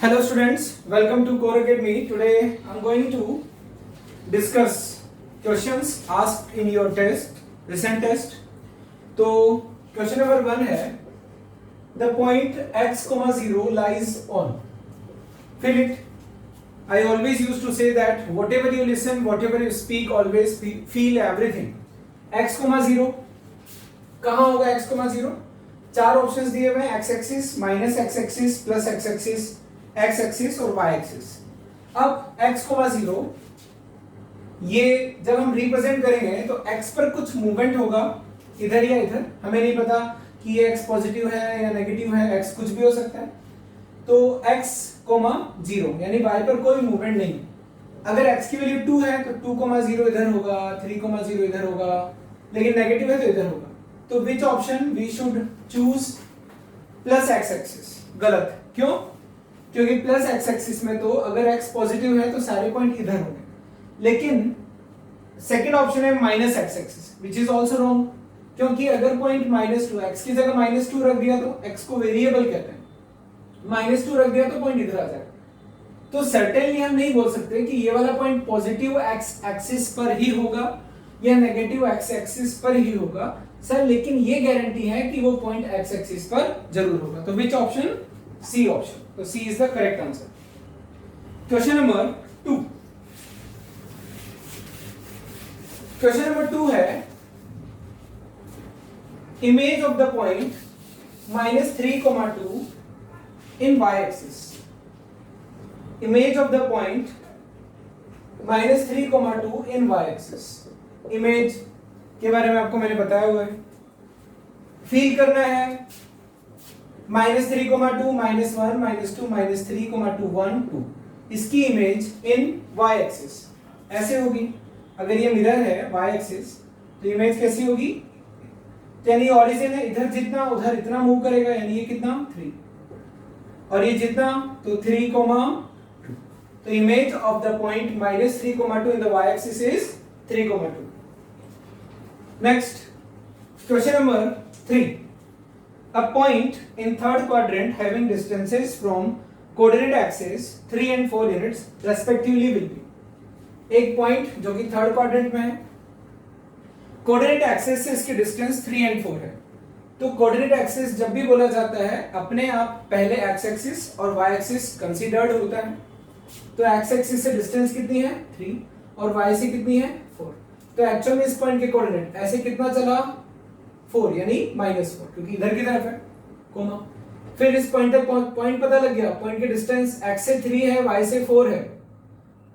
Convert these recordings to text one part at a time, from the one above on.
Hello students, welcome to Core Academy. Today I am going to discuss questions asked in your test, recent test. तो question number 1 है the point x, 0 lies on. Fill it. I always used to say that whatever you listen, whatever you speak, always feel everything. x, 0 कहाँ होगा x, 0? चार options दिए हुए हैं, x axis, minus x axis, plus x axis, x axis और y axis. अब x, 0 ये जब हम रिप्रेजेंट करेंगे तो x पर कुछ मूवमेंट होगा इधर या इधर, हमें नहीं पता कि ये x पॉजिटिव है या नेगेटिव है, x कुछ भी हो सकता है. तो x, 0 यानी y पर कोई मूवमेंट नहीं. अगर x की वैल्यू 2 है तो 2, 0 इधर होगा, 3, 0 इधर होगा, लेकिन नेगेटिव है तो इधर होगा. तो which option we should choose? Plus x axis. गलत. क्यों? क्योंकि प्लस x एक्सिस में तो अगर x पॉजिटिव है तो सारे पॉइंट इधर होंगे, लेकिन सेकंड ऑप्शन है minus x axis, which is also wrong. क्योंकि अगर पॉइंट -2, x की जगह -2 रख दिया तो x को वेरिएबल कहते हैं, -2 रख दिया तो पॉइंट इधर आ जाएगा. तो सर्टेनली हम नहीं बोल सकते कि ये वाला पॉइंट पॉजिटिव x एक्सिस पर ही होगा या नेगेटिव x एक्सिस पर ही होगा सर, लेकिन ये गारंटी है कि वो पॉइंट x एक्सिस पर जरूर होगा. तो विच ऑप्शन? C option. तो C is the correct answer. Question number 2. Question number 2 है image of the point -3, 2 in y axis. Image of the point -3, 2 in y axis. Image के बारे में आपको मैंने बताया हुआ है. फील करना है -3, 2, -1, -2, -3, 2, 1, 2. इसकी इमेज इन y एक्सिस ऐसे होगी. अगर ये मिरर है y एक्सिस तो इमेज कैसी होगी? यानी ओरिजिन है, इधर जितना उधर इतना मूव करेगा, यानी ये कितना 3 और ये जितना तो 3, 2. तो image of the point -3, 2 in the y axis is 3, 2. Next, question number 3. A point in third quadrant having distances from coordinate axis 3 and 4 units respectively will be. एक पॉइंट जो कि थर्ड क्वाड्रेंट में है, कोऑर्डिनेट एक्सिस से इसकी distance 3 and 4 है. तो coordinate axis जब भी बोला जाता है अपने आप पहले x एक्सिस और y एक्सिस कंसीडर्ड होता है. तो x एक्सिस से डिस्टेंस कितनी है 3 और y से कितनी है 4. तो एक्चुअल में इस पॉइंट के कोऑर्डिनेट ऐसे कितना चला 4 यानी -4, क्योंकि इधर की तरफ है कोमा. फिर इस पॉइंट तक पॉइंट पता लग गया, पॉइंट की डिस्टेंस x से 3 है, y से 4 है,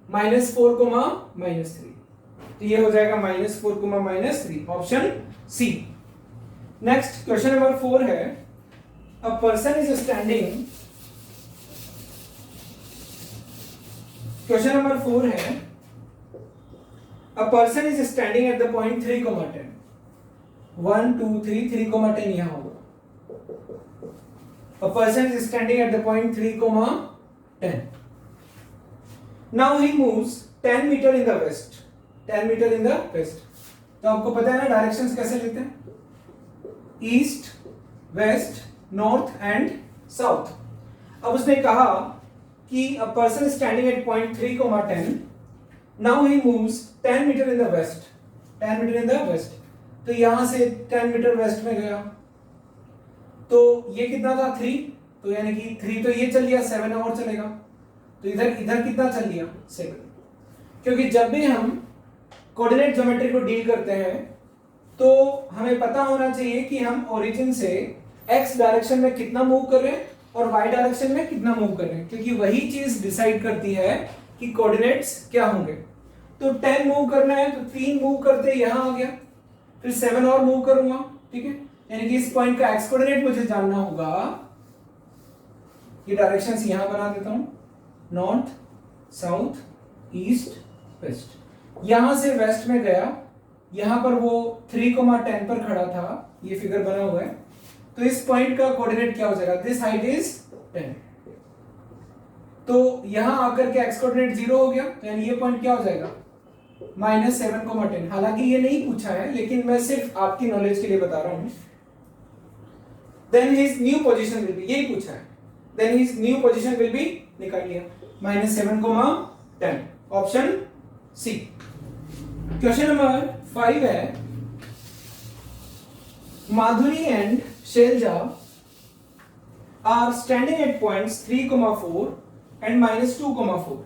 -4, -3. तो ये हो जाएगा -4, -3. Option C. Next question number 4 है a person is standing. Question number 4 है A person is standing at the point 3, 10. 1, 2, 3, 3, 10 यहाँ होगा. A person is standing at the point 3, 10. Now he moves 10 meter in the west. 10 meter in the west. तो आपको पता है ना directions कैसे लेते हैं? East, west, north and south. अब उसने कहा कि a person is standing at point 3, 10. Now he moves 10 meter in the west. 10 meter in the west. तो यहां से 10 मीटर वेस्ट में गया. तो ये कितना था 3, तो यानी कि 3 तो ये चल लिया, 7 और चलेगा. तो इधर कितना चल लिया 7. क्योंकि जब भी हम कोऑर्डिनेट ज्योमेट्री को डील करते हैं तो हमें पता होना चाहिए कि हम ओरिजिन से x डायरेक्शन में कितना मूव कर रहे हैं और y डायरेक्शन में कितना मूव कर रहे हैं, क्योंकि वही चीज डिसाइड करती है कि कोऑर्डिनेट्स क्या होंगे. तो 10 मूव करना है तो 3 मूव करते यहां आ गया, फिर 7 और मूव करूंगा. ठीक है, यानी कि इस पॉइंट का एक्स कोऑर्डिनेट मुझे जानना होगा. ये डायरेक्शंस यहां बना देता हूं, नॉर्थ, साउथ, ईस्ट, वेस्ट. यहां से वेस्ट में गया, यहां पर वो 3, 10 पर खड़ा था, ये फिगर बना हुआ है. तो इस पॉइंट का कोऑर्डिनेट क्या हो जाएगा? This height is 10. तो यहां आकर के एक्स कोऑर्डिनेट 0 हो गया, यानी ये पॉइंट क्या हो जाएगा -7, 10. हालांकि ये नहीं पूछा है, लेकिन मैं सिर्फ आपकी नॉलेज के लिए बता रहा हूं. Then his new position will be, यही पूछा है. then his new position will be निकाल लिया -7, 10 ऑप्शन सी। क्वेश्चन नंबर 5 है Madhuri and Shailaja are standing at points 3,4 and -2,4.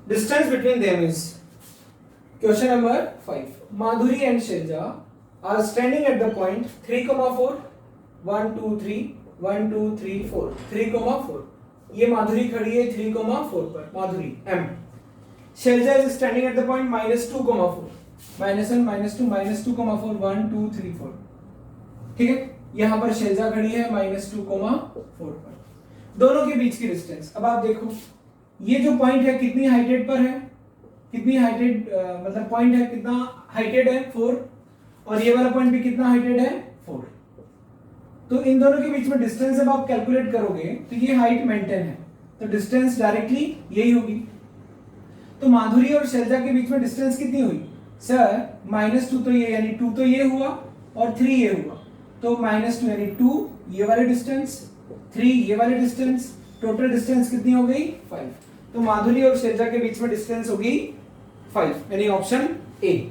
Distance between them is. Question number 5. Madhuri and Shailja are standing at the point 3,4, 1, 2, 3, 1, 2, 3, 4, 3,4. ये माधुरी खड़ी है 3,4 पर, माधुरी M. Shailja is standing at the point -2,4, -1, -2, -2,4, 1, 2, 3, 4. ठीक है, यहां पर शैलजा खड़ी है -2,4 पर, दोनों के बीच की डिस्टेंस। अब आप देखो ये जो पॉइंट है कितनी हाइटेड पर है, कितनी हाइटेड मतलब पॉइंट है कितना हाइटेड है 4, और ये वाला पॉइंट भी कितना हाइटेड है 4। तो इन दोनों के बीच में डिस्टेंस जब आप कैलकुलेट करोगे तो ये हाइट मेंटेन है, तो डिस्टेंस डायरेक्टली यही होगी। तो माधुरी और शैलजा के बीच में डिस्टेंस कितनी हुई सर? -2 तो ये यानी 2 तो ये हुआ और 3 ये हुआ, तो -2 यानी 2 ये वाले डिस्टेंस, 3 ये वाले डिस्टेंस, टोटल डिस्टेंस कितनी हो गई 5। तो माधुरी और शैलजा के बीच में डिस्टेंस होगी 5 यानी ऑप्शन ए।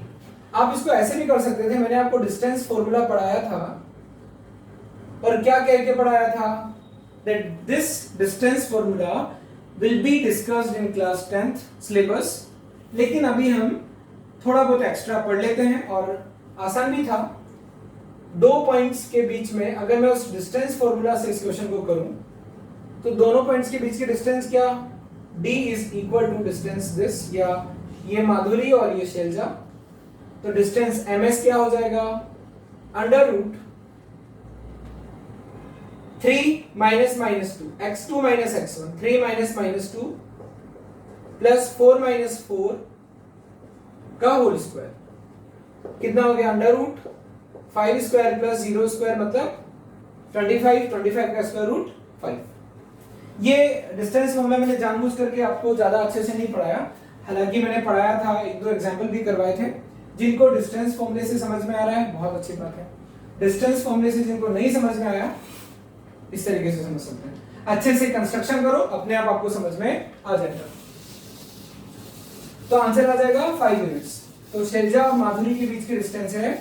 आप इसको ऐसे भी कर सकते थे, मैंने आपको डिस्टेंस फॉर्मूला पढ़ाया था और क्या कह के पढ़ाया था that this distance formula will be discussed in class 10th syllabus, लेकिन अभी हम थोड़ा बहुत एक्स्ट्रा पढ़ लेते हैं और आसान भी था। दो पॉइंट्स के बीच में अगर मैं उस डिस्टेंस फॉर्मूला से इस क्वेश्चन को करूं तो दोनों पॉइंट्स के बीच की डिस्टेंस क्या, d is equal to distance this, या ये माधुरी और ये शैलजा, तो डिस्टेंस ms क्या हो जाएगा under root 3 minus -2 x2 minus x1, 3 minus -2 plus 4 minus 4 का होल स्क्वायर, कितना हो गया under root 5 square plus 0 square मतलब 25, 25 का स्क्वायर रूट 5। ये डिस्टेंस फॉर्मूला मैंने जानबूझ करके आपको ज्यादा अच्छे से नहीं पढ़ाया, हालांकि मैंने पढ़ाया था, एक दो एग्जांपल भी करवाए थे। जिनको डिस्टेंस फॉर्मूले से समझ में आ रहा है बहुत अच्छी बात है, डिस्टेंस फॉर्मूले से जिनको नहीं समझ में आया इस तरीके से समझ सकते हैं। अच्छे से कंस्ट्रक्शन करो, अपने आप आपको समझ में आ जाएगा। तो आंसर आ जाएगा 5 यूनिट्स। तो शैलजा और माधुरी के बीच की डिस्टेंस है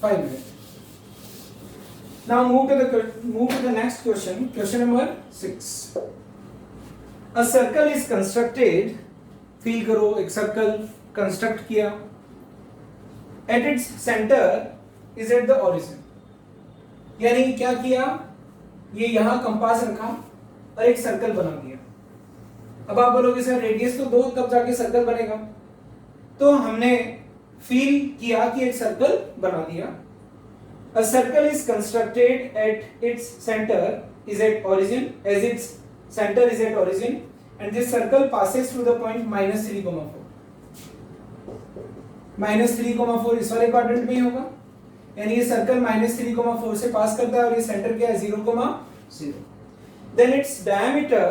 5 unit. Now move to the next question. Question number 6. A circle is constructed. Feel करो, एक सर्कल कंस्ट्रक्ट किया। At its center is at the origin. यानी क्या किया, ये यहाँ कंपास रखा और एक सर्कल बना दिया। अब आप बोलोगे सर रेडियस तो 2, तब जाके सर्कल बनेगा। तो हमने फील किया कि एक सर्कल बना दिया। A circle is constructed at its center is at origin, as its center is at origin, and this circle passes through the point -3,4. -3,4 इस वाले क्वाड्रेंट में ही होगा, यानी ये सर्कल -3,4 से पास करता है और ये सेंटर क्या है 0,0। Then its diameter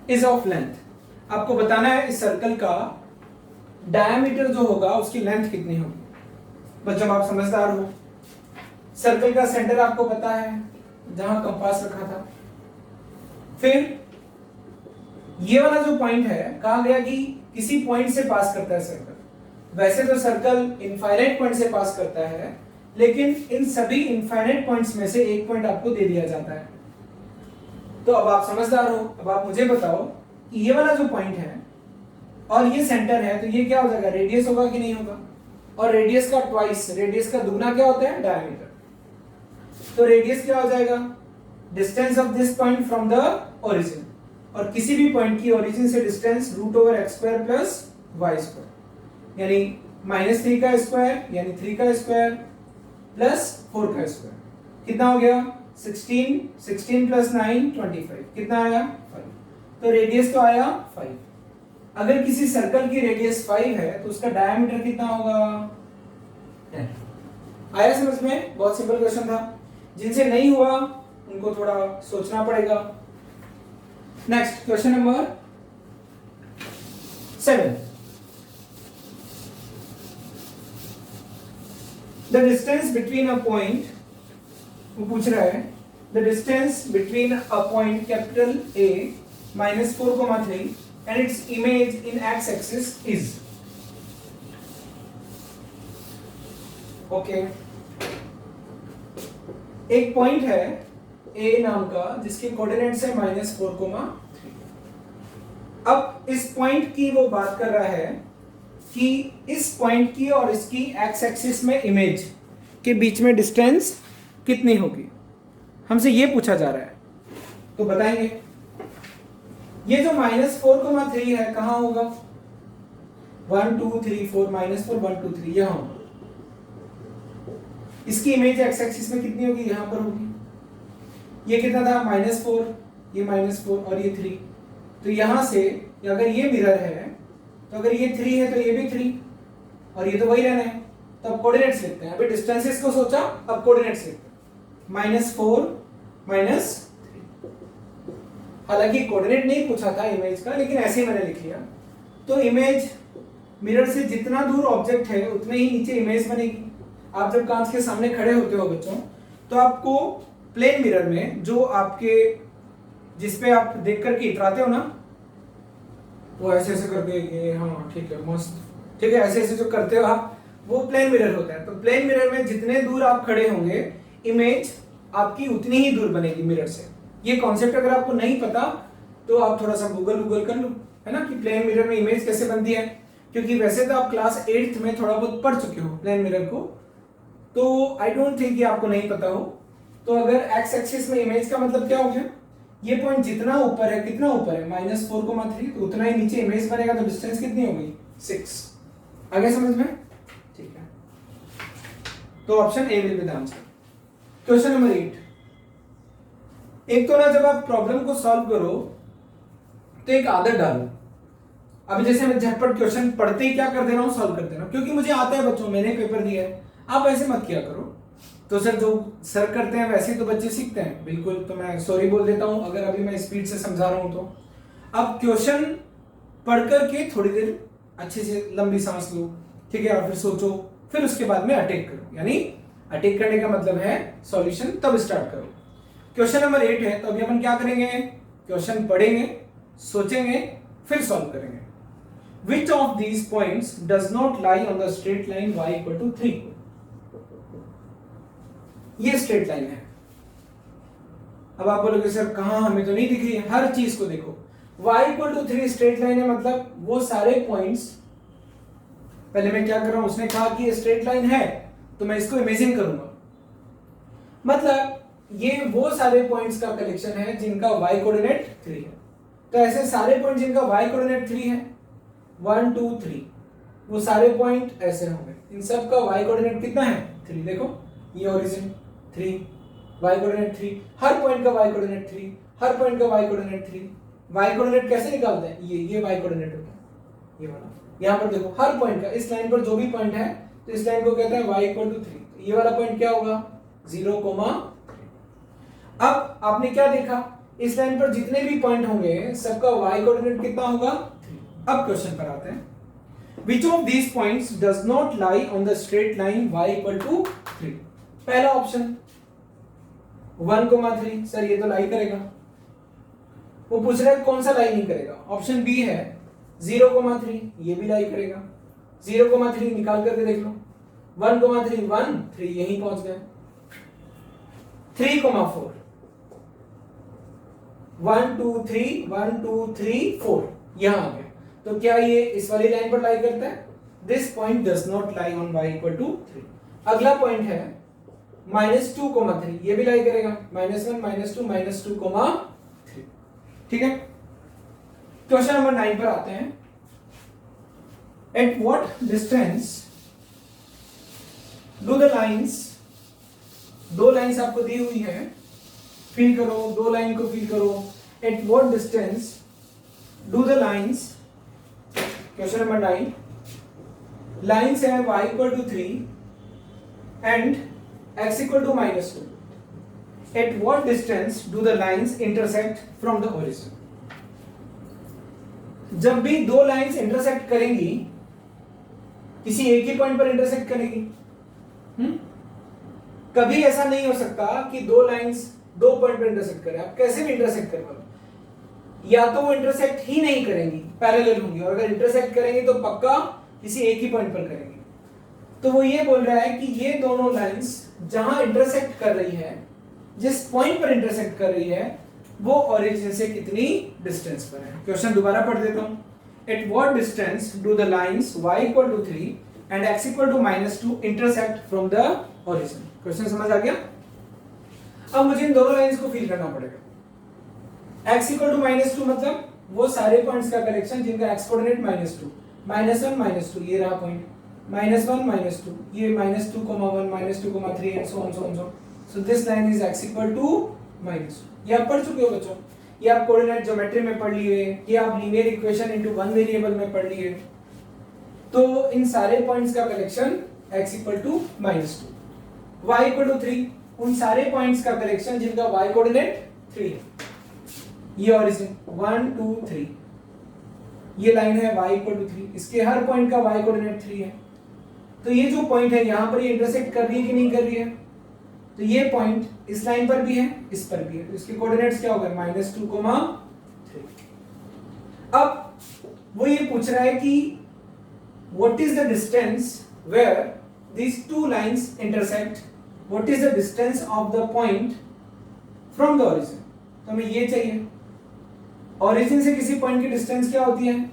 is of length. आपको बताना है इस सर्कल का डायमीटर जो होगा उसकी लेंथ कितनी होगी। बच्चों आप समझदार हो, सर्कल का सेंटर आपको पता है जहां कंपास रखा था। फिर ये वाला जो पॉइंट है, कहा गया कि किसी पॉइंट से पास करता है सर्कल। वैसे तो सर्कल इनफाइनाइट पॉइंट से पास करता है, लेकिन इन सभी इनफाइनाइट पॉइंट्स में से एक पॉइंट आपको दे दिया जाता है। तो अब आप समझदार हो, अब आप मुझे बताओ कि ये वाला जो पॉइंट है और ये सेंटर है, तो ये क्या हो जाएगा, रेडियस होगा कि नहीं होगा। और रेडियस का ट्वाइस, रेडियस का दुगना क्या होता है डायमीटर। तो रेडियस क्या हो जाएगा distance of this point from the origin, और किसी भी पॉइंट की ओरिजिन से डिस्टेंस √x² प्लस y², यानी -3 का स्क्वायर यानी 3 का स्क्वायर प्लस 4 का स्क्वायर, कितना हो गया 16, 16 प्लस 9 25, कितना आया 5। तो रेडियस तो आया 5। अगर किसी सर्कल की रेडियस 5 है तो उसका डायमीटर कितना होगा 10। आया समझ में? बहुत सिंपल क्वेश्चन था। जिनसे नहीं हुआ उनको थोड़ा सोचना पड़ेगा। Next question number 7। The distance between a point, वो पूछ रहा है the distance between a point capital A minus 4,3 and its image in x-axis is. Okay एक पॉइंट है A नाम का जिसके कोऑर्डिनेट्स है -4,3। अब इस पॉइंट की वो बात कर रहा है कि इस पॉइंट की और इसकी एक्स एक्सिस में इमेज के बीच में डिस्टेंस कितनी होगी, हमसे ये पूछा जा रहा है। तो बताएंगे ये जो -4,3 है कहां होगा, 1 2 3 4 -4 1 2 3 यहां होगा। इसकी इमेज एक्स एक्सिस में कितनी होगी, यहां पर होगी। ये कितना था -4, ये -4 और ये 3। तो यहां से अगर ये मिरर है तो अगर ये 3 है तो ये भी 3 और ये तो वही रहना है। तो अब कोऑर्डिनेट्स लिखते हैं। अभी डिस्टेंसेस को सोचा, अब कोऑर्डिनेट्स लिखते हैं। -4 -3। हालांकि कोऑर्डिनेट नहीं पूछा था इमेज का, लेकिन ऐसे ही मैंने लिख लिया। तो इमेज मिरर से जितना दूर ऑब्जेक्ट है उतने ही नीचे इमेज बनेगी। आप जब कांच के सामने खड़े होते हो बच्चों, तो आपको प्लेन मिरर में जो आपके जिसपे आप देख करके इतराते हो ना, वो ऐसे ऐसे करके ये, हाँ ठीक है मस्त, ठीक है, ऐसे ऐसे जो करते हो आप, वो प्लेन मिरर होता है। तो प्लेन मिरर में जितने दूर आप खड़े होंगे इमेज आपकी उतनी ही दूर बनेगी मिरर से। ये कॉन्सेप्ट अगर आपको नहीं पता तो आप थोड़ा सा गूगल कर लो, है ना, कि प्लेन मिरर में इमेज कैसे बनती है। क्योंकि वैसे तो आप क्लास 8th में थोड़ा बहुत पढ़ चुके हो प्लेन मिरर को, तो आई डोंट थिंक कि आपको नहीं पता हो। तो अगर एक्स एक्सिस में इमेज का मतलब क्या हो गया, ये पॉइंट जितना ऊपर है, कितना ऊपर है -4,3, तो उतना ही नीचे इमेज बनेगा। तो डिस्टेंस कितनी होगी 6। आगे समझ में, ठीक है। तो option A will be the answer. Question number 8। एक तो ना जब आप प्रॉब्लम को सॉल्व करो तो एक आदत डालो। अभी जैसे मैं झटपट क्वेश्चन पढ़ते ही क्या कर दे रहा हूं, सॉल्व कर दे रहा हूं, क्योंकि मुझे आता है बच्चों, मैंने पेपर दिया है। आप ऐसे मत किया करो। तो सर जो सर करते हैं वैसे ही तो बच्चे सीखते हैं, बिल्कुल। तो मैं सॉरी बोल देता हूं अगर अभी मैं स्पीड से समझा रहा हूं। तो अब क्वेश्चन पढ़ करके थोड़ी देर अच्छे से लंबी सांस लो, ठीक है, और फिर सोचो, फिर उसके बाद में अटैक करो। यानी अटैक करने का मतलब है सॉल्यूशन तब स्टार्ट करो। क्वेश्चन नंबर 8 है, तो अभी अपन क्या करेंगे, क्वेश्चन पढ़ेंगे, सोचेंगे, फिर सॉल्व करेंगे। Which of these points does not lie on the straight line y = 3? ये स्ट्रेट लाइन है। अब आप बोलोगे सर कहां, हमें तो नहीं दिख रही है। हर चीज को देखो, y = 3 स्ट्रेट लाइन है, मतलब वो सारे पॉइंट्स। पहले मैं क्या कर रहा हूं, उसने कहा कि ये स्ट्रेट लाइन है तो मैं इसको इमेजिन करूंगा, मतलब ये वो सारे पॉइंट्स का कलेक्शन है जिनका y कोऑर्डिनेट 3 है। तो ऐसे सारे पॉइंट जिनका y कोऑर्डिनेट 3 है, 1 2 3, वो सारे पॉइंट ऐसे होंगे। इन सब का y कोऑर्डिनेट कितना है 3। देखो ये ओरिजिन 3, y कोऑर्डिनेट 3, हर पॉइंट का y कोऑर्डिनेट 3, हर पॉइंट का y कोऑर्डिनेट 3। y कोऑर्डिनेट कैसे निकालते हैं, ये y कोऑर्डिनेट होता है, ये वाला। यहां पर देखो हर पॉइंट का, इस लाइन पर जो भी पॉइंट है तो इस लाइन को कहते हैं y = 3। तो ये वाला पॉइंट क्या होगा 0,3। अब आपने क्या देखा, इस लाइन पर जितने भी पॉइंट होंगे सबका y कोऑर्डिनेट कितना होगा 3। अब क्वेश्चन पर आते हैं। Which of these points does not lie on the straight line y = 3? पहला ऑप्शन 1,3, सर ये तो लाई करेगा। वो पूछ रहा है कौन सा लाई नहीं करेगा। ऑप्शन बी है 0,3, ये भी लाई करेगा। 0,3 निकाल करके देख लो, 1,3 1 3 यहीं पहुंच गए। 3,4 1 2 3 1 2 3 4 यहां आ गए। तो क्या ये इस वाली लाइन पर लाई करता है, this point does not lie on y = 3। अगला पॉइंट है -2,3, ये भी लाई करेगा, -1 -2 -2,3। ठीक है, क्वेश्चन नंबर 9 पर आते हैं। Eight what distance do the lines, दो लाइंस आपको दी हुई है, फील करो, दो लाइन को फील करो। Eight what distance do the lines, question number 9, lines है y = 3 and x = -2. At what distance do the lines intersect from the origin? जब भी दो लाइंस इंटरसेक्ट करेंगी, किसी एक ही पॉइंट पर इंटरसेक्ट करेगी। कभी ऐसा नहीं हो सकता कि दो लाइंस दो पॉइंट पर इंटरसेक्ट कर रहे हैं, आप कैसे भी इंटरसेक्ट कर पाओ, या तो वो इंटरसेक्ट ही नहीं करेंगी, पैरेलल होंगी, और अगर इंटरसेक्ट करेंगी तो पक्का किसी एक ही पॉइंट पर करेंगे। तो वो ये बोल रहा है कि ये दोनों लाइंस जहां इंटरसेक्ट कर रही है, जिस पॉइंट पर इंटरसेक्ट कर रही है, वो ओरिजिन से कितनी डिस्टेंस पर है। क्वेश्चन दोबारा पढ़ देता हूं। At what distance do the lines y equal to 3 and x equal to -2 intersect from the origin. Question समझ आ गया? अब मुझे इन दोनों लाइंस को फील करना पड़ेगा। x इक्वल टू -2 मतलब वो सारे पॉइंट्स का कलेक्शन जिनका x कोऑर्डिनेट -2, -1 -2 ये रहा पॉइंट, -1 -2 ये -2, -1 -2, 3 and so on so on so this line is x equal to -2। ये आप पढ़ चुके हो बच्चों, ये आप कोऑर्डिनेट ज्योमेट्री में पढ़ लिए, ये आप linear equation into one variable में पढ़ लिए। तो इन सारे पॉइंट्स का collection x equal to -2, y equal to 3 उन सारे पॉइंट्स का कलेक्शन जिनका y कोऑर्डिनेट 3 है। ये ओरिजिन 1 2 3, ये लाइन है y इक्वल टू 3, इसके हर पॉइंट का y कोऑर्डिनेट 3 है। तो ये जो पॉइंट है यहां पर ये इंटरसेक्ट कर रही है कि नहीं कर रही है? तो ये पॉइंट इस लाइन पर भी है, इस पर भी है, तो इसके कोऑर्डिनेट्स क्या हो गए? -2, 3। अब वो ये पूछ रहा है कि what is the distance where these two lines intersect, what is the distance of the point from the origin। तो हमें ये चाहिए, origin से किसी पॉइंट की डिस्टेंस क्या होती है?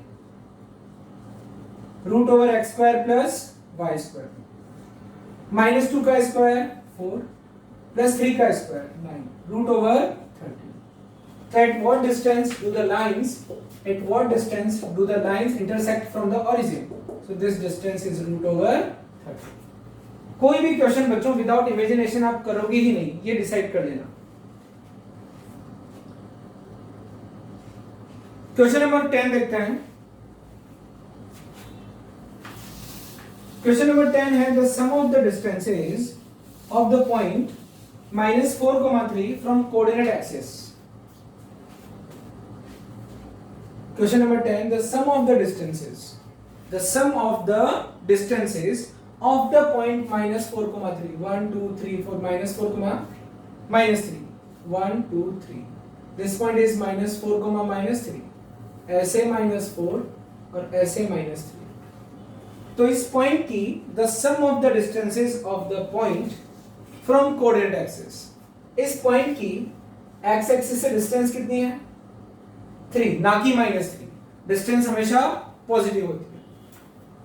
√x² प्लस y², -2 का स्क्वायर 4 प्लस 3 का square 9, √30। So at what distance do the lines intersect from the origin? So this distance is √30। कोई भी क्वेश्चन बच्चों विदाउट इमेजिनेशन आप करोगे ही नहीं, ये डिसाइड कर लेना। क्वेश्चन नंबर 10 देखते हैं। क्वेश्चन नंबर 10 है the sum of the distances of the point -4, 3 from coordinate axis. Question number 10 the sum of the distances of the point -4, 3 1 2 3 4 -4, -3 1 2 3, this point is -4, -3, ऐसे -4 और ऐसे -3। तो इस पॉइंट की the sum of the distances of the point from coordinate axis, इस पॉइंट की x एक्सिस से डिस्टेंस कितनी है? 3, ना कि -3। डिस्टेंस हमेशा पॉजिटिव होती है।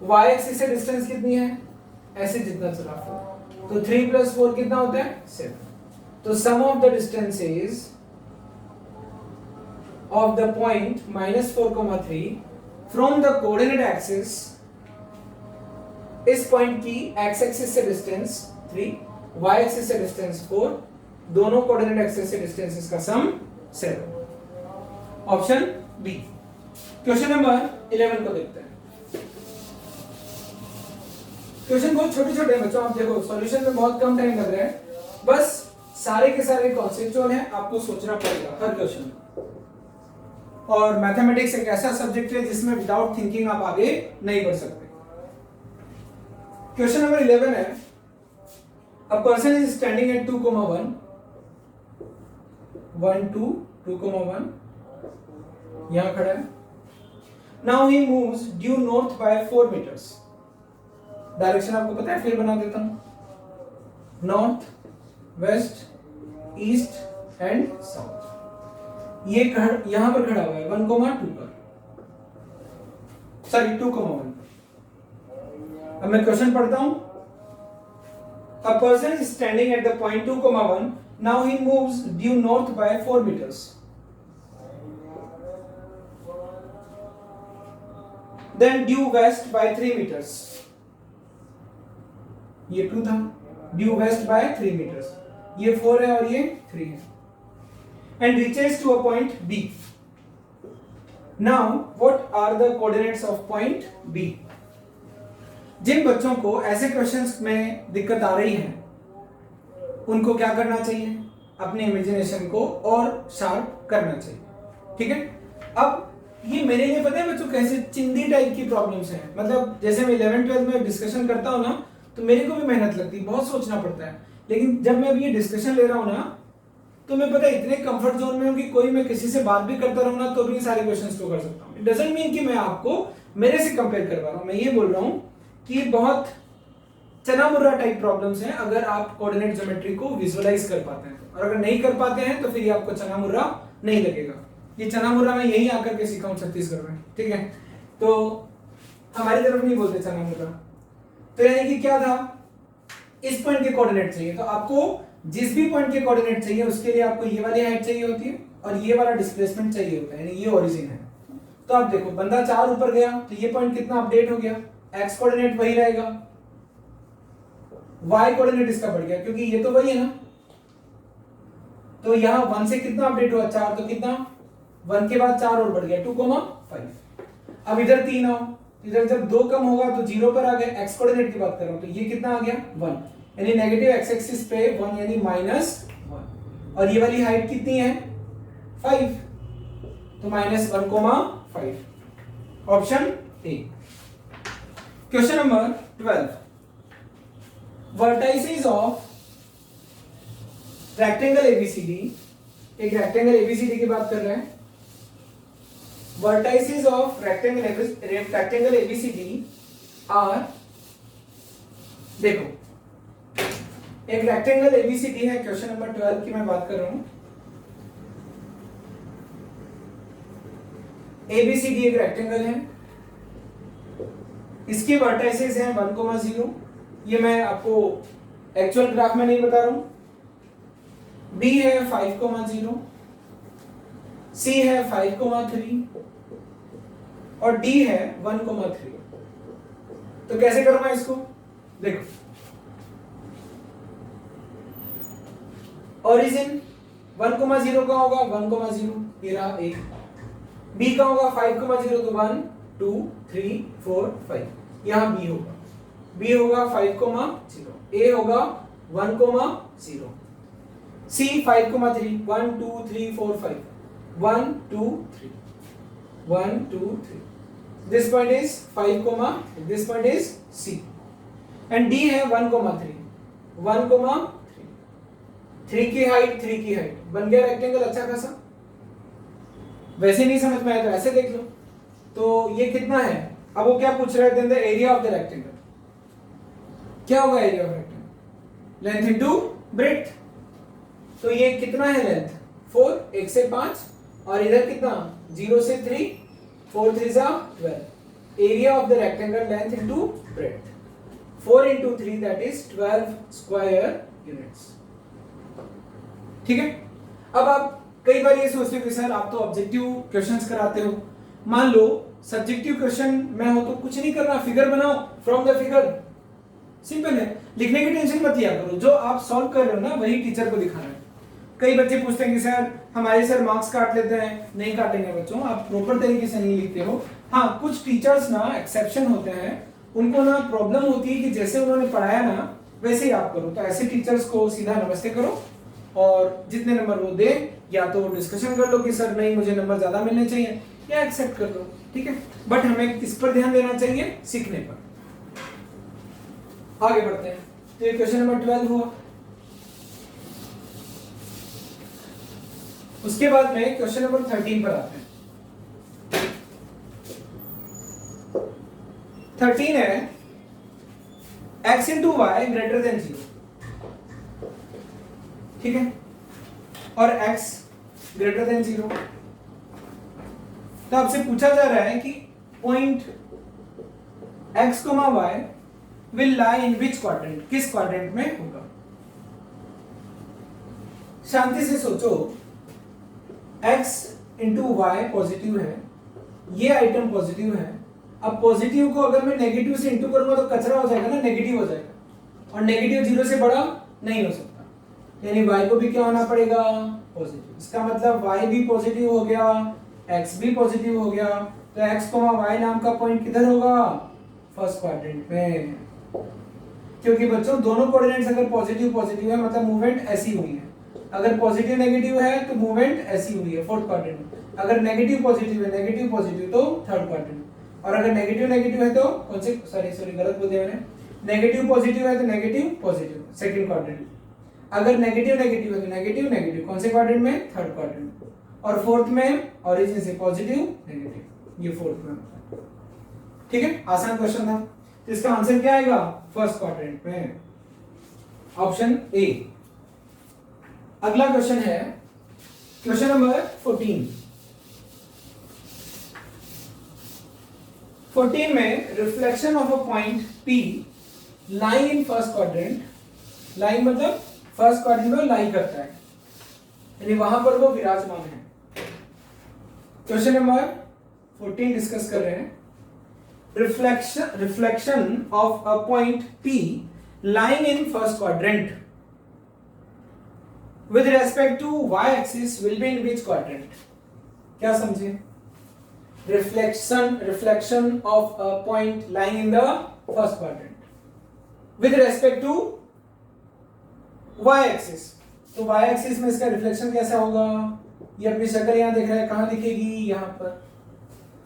y एक्सिस से डिस्टेंस कितनी है? ऐसे जितना चला 4, तो 3 + 4 कितना होता है? 7। तो sum of the distances of the point -4, 3 from the coordinate axis, इस पॉइंट की x एक्सिस से डिस्टेंस 3, y एक्सिस से डिस्टेंस 4, दोनों कोऑर्डिनेट एक्सिस से डिस्टेंसेस का sum 7। Option B. Question number 11 को देखते हैं। क्वेश्चन बहुत छोटे छोटे हैं बच्चों, आप देखो सॉल्यूशन में बहुत कम टाइम लग रहा है, बस सारे के सारे कॉन्सेप्चुअल हैं, आपको सोचना पड़ेगा हर क्वेश्चन। और मैथमेटिक्स एक ऐसा सब्जेक्ट है जिसमें विदाउट थिंकिंग आप आगे नहीं बढ़ सकते। क्वेश्चन नंबर 11 है a person is standing at 2, 1 1 2 2, 1 यहां खड़ा है। Now he moves due north by 4 metres. Direction आपको पता है, फिर बना देता हूं। North, west, east and south. ये यहां पर खड़ा हुआ है 1, 2 पर, सॉरी 2, 1 पर। अब मैं क्वेश्चन पढ़ता हूं। A person is standing at the point 2, 1, now he moves due north by 4 metres, then due west by 3 metres. ये 2 था, ड्यू वेस्ट बाय 3 मीटर्स, ये 4 है और ये 3 है, and reaches to a point B। Now what are the coordinates of point B? जिन बच्चों को ऐसे क्वेश्चंस में दिक्कत आ रही है उनको क्या करना चाहिए? अपने इमेजिनेशन को और शार्प करना चाहिए, ठीक है। अब ये मेरे लिए पता है बच्चों कैसे चिंदी टाइप की प्रॉब्लम्स हैं, मतलब जैसे मैं 11th 12th में डिस्कशन करता हूं ना, तो मेरे को भी मेहनत लगती है, बहुत सोचना पड़ता है, लेकिन जब मैं अभी ये डिस्कशन ले रहा हूं ना, तो मैं पता है इतने कंफर्ट जोन में हूं कि कोई मैं किसी से बात भी करता रहूं ना तो भी सारे क्वेश्चंस को कर सकता हूं। इट डजंट मीन कि मैं आपको मेरे से कंपेयर करवा रहा हूं, मैं ये बोल रहा हूं कि बहुत चना मुर्रा टाइप प्रॉब्लम्स हैं अगर आप कोऑर्डिनेट ज्योमेट्री को विजुअलाइज कर पाते हैं तो, और अगर नहीं कर पाते हैं तो फिर ये आपको चना मुर्रा नहीं लगेगा। ये चना मुर्रा मैं यही आकर के सीखा हूं छत्तीसगढ़ में, ठीक है। तो हमारी तरफ नहीं बोलते चना मुर्रा। तो यानी कि क्या था, इस पॉइंट के कोऑर्डिनेट चाहिए तो आपको जिस भी पॉइंट के कोऑर्डिनेट चाहिए उसके लिए आपको ये वाली हाइट चाहिए होती है और ये वाला डिस्प्लेसमेंट चाहिए होता है, यानी ये ओरिजिन है। तो आप देखो बंदा 4 ऊपर गया तो ये पॉइंट कितना अपडेट हो गया, एक्स कोऑर्डिनेट वही रहेगा, वाई कोऑर्डिनेट इसका बढ़ गया क्योंकि ये तो वही है ना। तो यहां 1 से कितना अपडेट हुआ 4, तो कितना 1 के बाद 4 और बढ़ गया 2,5। अब इधर 3 आओ, इधर जब 2 कम होगा तो 0 पर आ गया, एक्स कोऑर्डिनेट की बात कर रहा हूं तो ये कितना आ गया 1, यानी नेगेटिव एक्स एक्सिस पे 1 यानी -1, और ये वाली हाइट कितनी है 5, तो -1,5। Option A. Question number 12, vertices of rectangle ABCD, एक रेक्टेंगल एबीसीडी की बात कर रहे हैं। Vertices of rectangle ABCD are, देखो एक रेक्टेंगल एबीसीडी है, क्वेश्चन नंबर 12 की मैं बात कर रहा हूं। एबीसीडी एक रेक्टेंगल है, इसके वर्टाइसेस हैं 1,0, ये मैं आपको एक्चुअल ग्राफ में नहीं बता रहा हूं। बी है 5,0, सी है 5,3 और डी है 1,3। तो कैसे करूंगा इसको, देखो ओरिजिन 1,0 का होगा 1,0, ये रहा एक, बी का होगा 5,0 तो 1 2 3 4 5, यहां बी होगा, बी होगा 5,0, ए होगा 1,0, सी 5,3 1 2 3 4 5 1 2 3 1 2 3, this point is 5, this point is C, and D है 1,3 1,3, 3 की हाइट 3 की हाइट, बन गया रेक्टेंगल अच्छा खासा। वैसे नहीं समझ में आया तो ऐसे देख लो। तो ये कितना है, अब वो क्या पूछ रहे थे, the area of the rectangle, क्या होगा area of rectangle, length into breadth. तो ये कितना है लेंथ 4, 1 से 5, और इधर कितना 0 से 3, 4 3 जा 12, area of the rectangle length into breadth, 4 into 3 that is 12 square units, ठीक है। अब आप कई बार ये सोचते हो कि सर आप तो ऑब्जेक्टिव क्वेश्चंस कराते हो, मान लो सब्जेक्टिव क्वेश्चन में हो तो कुछ नहीं करना, फिगर बनाओ फ्रॉम द फिगर, सिंपल है, लिखने की टेंशन मत लिया करो, जो आप सॉल्व कर रहे हो ना वही टीचर को दिखाना है। कई बच्चे पूछते हैं कि सर हमारे सर मार्क्स काट लेते हैं, नहीं काटेंगे बच्चों, आप प्रॉपर तरीके से नहीं लिखते हो। हाँ कुछ टीचर्स ना एक्सेप्शन होते हैं, उनको ना प्रॉब्लम होती है कि जैसे उन्होंने पढ़ाया ना वैसे ही आप करो, तो ऐसे टीचर्स को सीधा नमस्ते करो और जितने नंबर वो दे या तो डिस्कशन कर लो कि सर नहीं मुझे नंबर ज्यादा मिलने चाहिए, या एक्सेप्ट कर लो, ठीक है। बट हमें किस पर ध्यान देना चाहिए, सीखने पर। आगे बढ़ते हैं, तो ये क्वेश्चन नंबर 12 हुआ। उसके बाद में क्वेश्चन नंबर 13 पर आते हैं। 13 है x into y greater than 0, ठीक है, और x ग्रेटर देन 0। तो आपसे पूछा जा रहा है कि point x, y will lie in which quadrant, किस क्वाड्रेंट में होगा। शांति से सोचो, x इंटू वाई पॉजिटिव है, ये आइटम पॉजिटिव है। अब पॉजिटिव को अगर मैं नेगेटिव से इंटू करूंगा तो कचरा हो जाएगा ना, नेगेटिव हो जाएगा, और नेगेटिव 0 से बड़ा नहीं हो सकता, यानी y को भी क्या होना पड़ेगा, पॉजिटिव। इसका मतलब y भी पॉजिटिव हो गया, x भी पॉजिटिव हो गया, तो x, y नाम का पॉइंट किधर होगा, फर्स्ट क्वाड्रेंट में। क्योंकि बच्चों दोनों कोऑर्डिनेट्स अगर पॉजिटिव पॉजिटिव है मतलब मूवमेंट ऐसी हुई है, अगर पॉजिटिव नेगेटिव है तो मूवमेंट ऐसी हुई है फोर्थ क्वाड्रेंट में, अगर नेगेटिव पॉजिटिव है, नेगेटिव पॉजिटिव तो थर्ड क्वाड्रेंट, और अगर नेगेटिव नेगेटिव है तो कौन से, सॉरी गलत बोल दिया मैंने, नेगेटिव पॉजिटिव है तो नेगेटिव पॉजिटिव सेकंड क्वाड्रेंट। अगर नेगेटिव नेगेटिव है तो नेगेटिव नेगेटिव, कौन से क्वाड्रेंट में? Third quadrant. और फोर्थ में ओरिजिन से पॉजिटिव नेगेटिव, ये फोर्थ में। ठीक है, आसान क्वेश्चन था। तो इसका आंसर क्या आएगा? फर्स्ट क्वाड्रेंट में, ऑप्शन ए। अगला क्वेश्चन है क्वेश्चन नंबर 14। 14 में reflection of a point P lying in first quadrant, lying मतलब फर्स्ट क्वाड्रेंट में लाई करता है, यानी वहां पर वो विराजमान है। क्वेश्चन नंबर 14 डिस्कस कर रहे हैं। Reflection of a point P lying in first quadrant with respect to y axis will be in which quadrant? क्या समझे? reflection of a point lying in the first quadrant with respect to y axis। तो y axis में इसका reflection कैसा होगा? ये अपनी शक्ल यहां देख रहे हैं, कहां दिखेगी? यहां पर।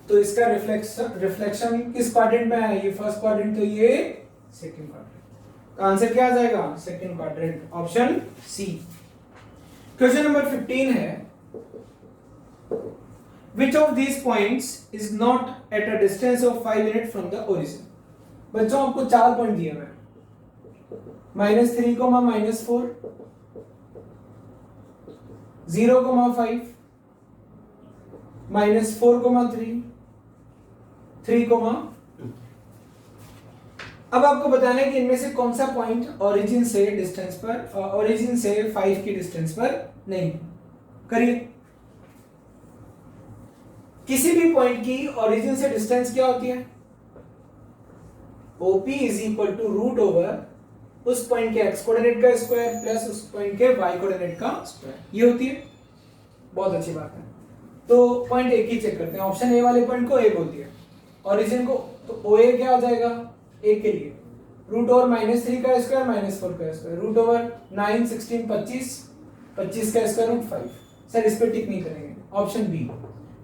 तो इसका रिफ्लेक्शन किस क्वाड्रेंट में है? ये फर्स्ट क्वाड्रेंट, तो ये सेकंड क्वाड्रेंट। आंसर क्या आ जाएगा? Second quadrant, option C. Question number 15 है which of these points is not at a distance of 5 units from the origin? बच्चों आपको 4 पॉइंट दिए हुए हैं, -3, -4, 0, -5, -4, 3, 2। अब आपको बताना है कि इनमें से कौन सा पॉइंट ओरिजिन से डिस्टेंस पर, ओरिजिन से 5 की डिस्टेंस पर नहीं। करिए। किसी भी पॉइंट की ओरिजिन से डिस्टेंस क्या होती है? OP is equal to root over उस पॉइंट के x कोऑर्डिनेट का स्क्वायर प्लस उस पॉइंट के y कोऑर्डिनेट का स्क्वायर, ये होती है। बहुत अच्छी बात है। तो पॉइंट एक ही चेक करते हैं। ऑप्शन ए वाले पॉइंट को ए बोलती है, ओरिजिन को। तो OA क्या हो जाएगा ए के लिए? रूट ओवर -3 का स्क्वायर -4 का स्क्वायर, रूट ओवर 9, 16, 25 का स्क्वायर रूट 5। सर इस पे टिक नहीं करेंगे, ऑप्शन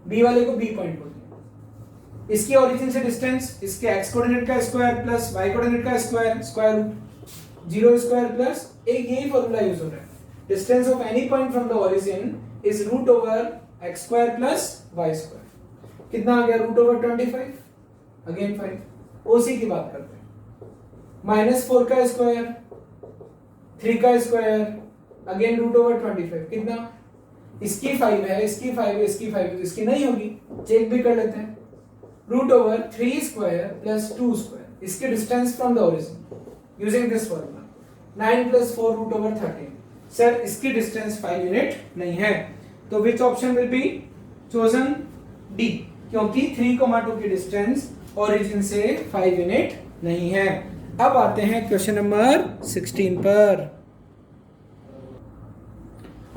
बी वाले को बी पॉइंट बोलते हैं। इसकी ओरिजिन से डिस्टेंस, इसके x कोऑर्डिनेट का स्क्वायर प्लस y कोऑर्डिनेट का square, square root 0 square plus, एक यही फॉर्मूला यूज हो रहा है। Distance of any point from the origin is root over x square plus y square. कितना आ गया? Root over 25, again 5। ओसी की बात करते हैं। -4 का स्क्वायर, 3 का स्क्वायर, अगेन रूट ओवर 25। कितना? इसकी 5 है, इसकी 5 है, इसकी 5 है, तो इसकी नहीं होगी, चेक भी कर लेते हैं। Root over 3 square plus 2 square, इसके distance from the origin using this formula, 9 + 4 root over 13। Sir इसकी डिस्टेंस 5 यूनिट नहीं है, तो which option will be chosen? D, क्योंकि 3,2 की डिस्टेंस ओरिजिन से 5 यूनिट नहीं है। अब आते हैं क्वेश्चन नंबर 16 पर।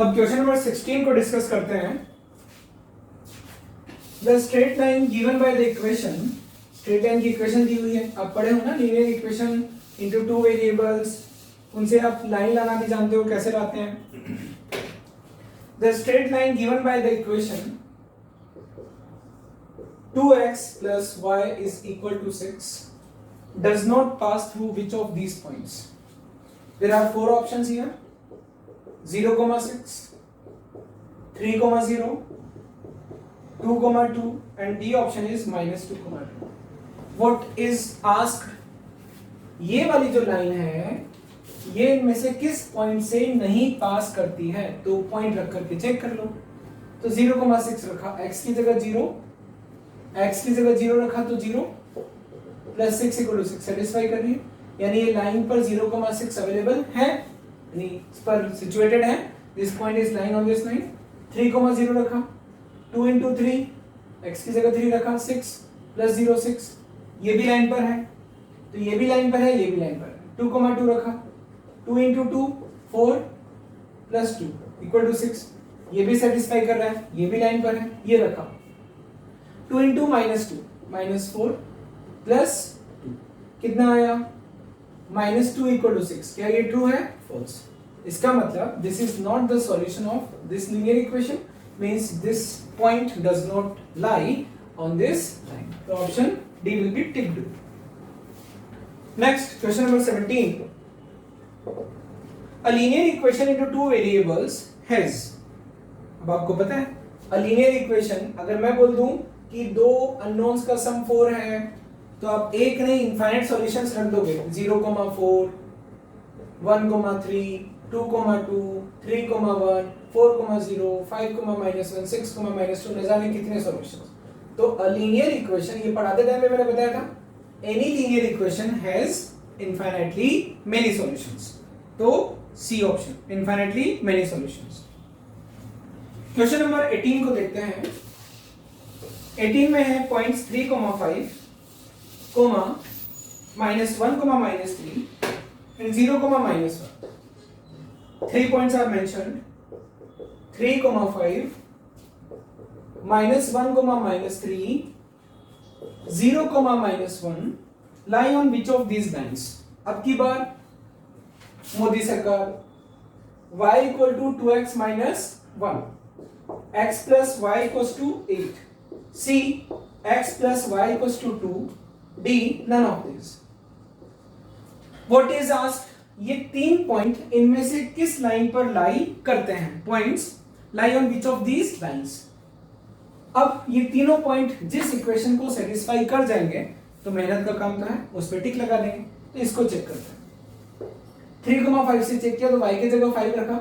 अब क्वेश्चन नंबर 16 को डिस्कस करते हैं। The straight line given by the equation, straight line की इक्वेशन दी हुई है, आप पढ़े हो ना, लीनियर इक्वेशन इनटू 2 वेरिएबल्स, उनसे आप लाइन लाना भी जानते हो कैसे लाते हैं। The straight line given by the equation 2x + y = 6 does not pass through which of these points? There are 4 options here: 0,6, 3,0, 2,2, and D option is -2,2. What is asked? ये वाली जो लाइन है, ये इनमें से किस पॉइंट से नहीं पास करती है? तो पॉइंट रख करके चेक कर लो। तो 0,6 रखा, x की जगह 0, x की जगह 0 रखा तो 0 प्लस 6 = 6 सेटिस्फाई कर रही है, यानी ये लाइन पर 0,6 अवेलेबल है, यानी इस पर सिचुएटेड है। This point is lying on this line. 3,0 रखा, 2 × 3, x की जगह 3 रखा, 6 + 0 6, ये भी लाइन पर है, तो ये भी लाइन पर है, ये भी लाइन पर है। 2,2 रखा, 2 × 2 4 + 2 = 6, ये भी सेटिस्फाई कर रहा है, ये भी लाइन पर है, ये रखा। 2 × -2 -4 प्लस 2, कितना आया? -2 = 6। क्या ये ट्रू है? फॉल्स। इसका मतलब this is not the solution of this linear equation, means this point does not lie on this line. तो option D will be ticked. Next question number 17। A linear equation into two variables has, अब आपको पता है a linear equation, अगर मैं बोल दूं कि दो अननोन्स का सम 4 है तो आप एक नहीं इनफाइनाइट सॉल्यूशंस रख दोगे 0,4 1,3 2,2 3,1 4,0 5,-1 6,-2 न जाने कितने सॉल्यूशंस। तो अ लीनियर इक्वेशन, ये पढ़ाते टाइम में मैंने बताया था, any linear equation has infinitely many solutions. तो C option, infinitely many solutions. Question number 18 को देखते हैं। 18 में है points 3,5 comma -1, -3 and 0, -1. 3 points are mentioned. 3,5 -1, -3 0, -1 lie on which of these lines? अब की बार मोदी सरकार y equal to 2x minus 1, x plus y equals to 8, c x plus y equals to 2, d none of these. What is asked? ये 3 point इनमें से किस line पर लाई करते हैं? Points lie on which of these lines. अब ये तीनों पॉइंट जिस इक्वेशन को सेटिस्फाई कर जाएंगे तो मेहनत का काम तो है, उस पर टिक लगा देंगे। तो इसको चेक करते हैं। 3,5 से चेक किया तो y की जगह 5 रखा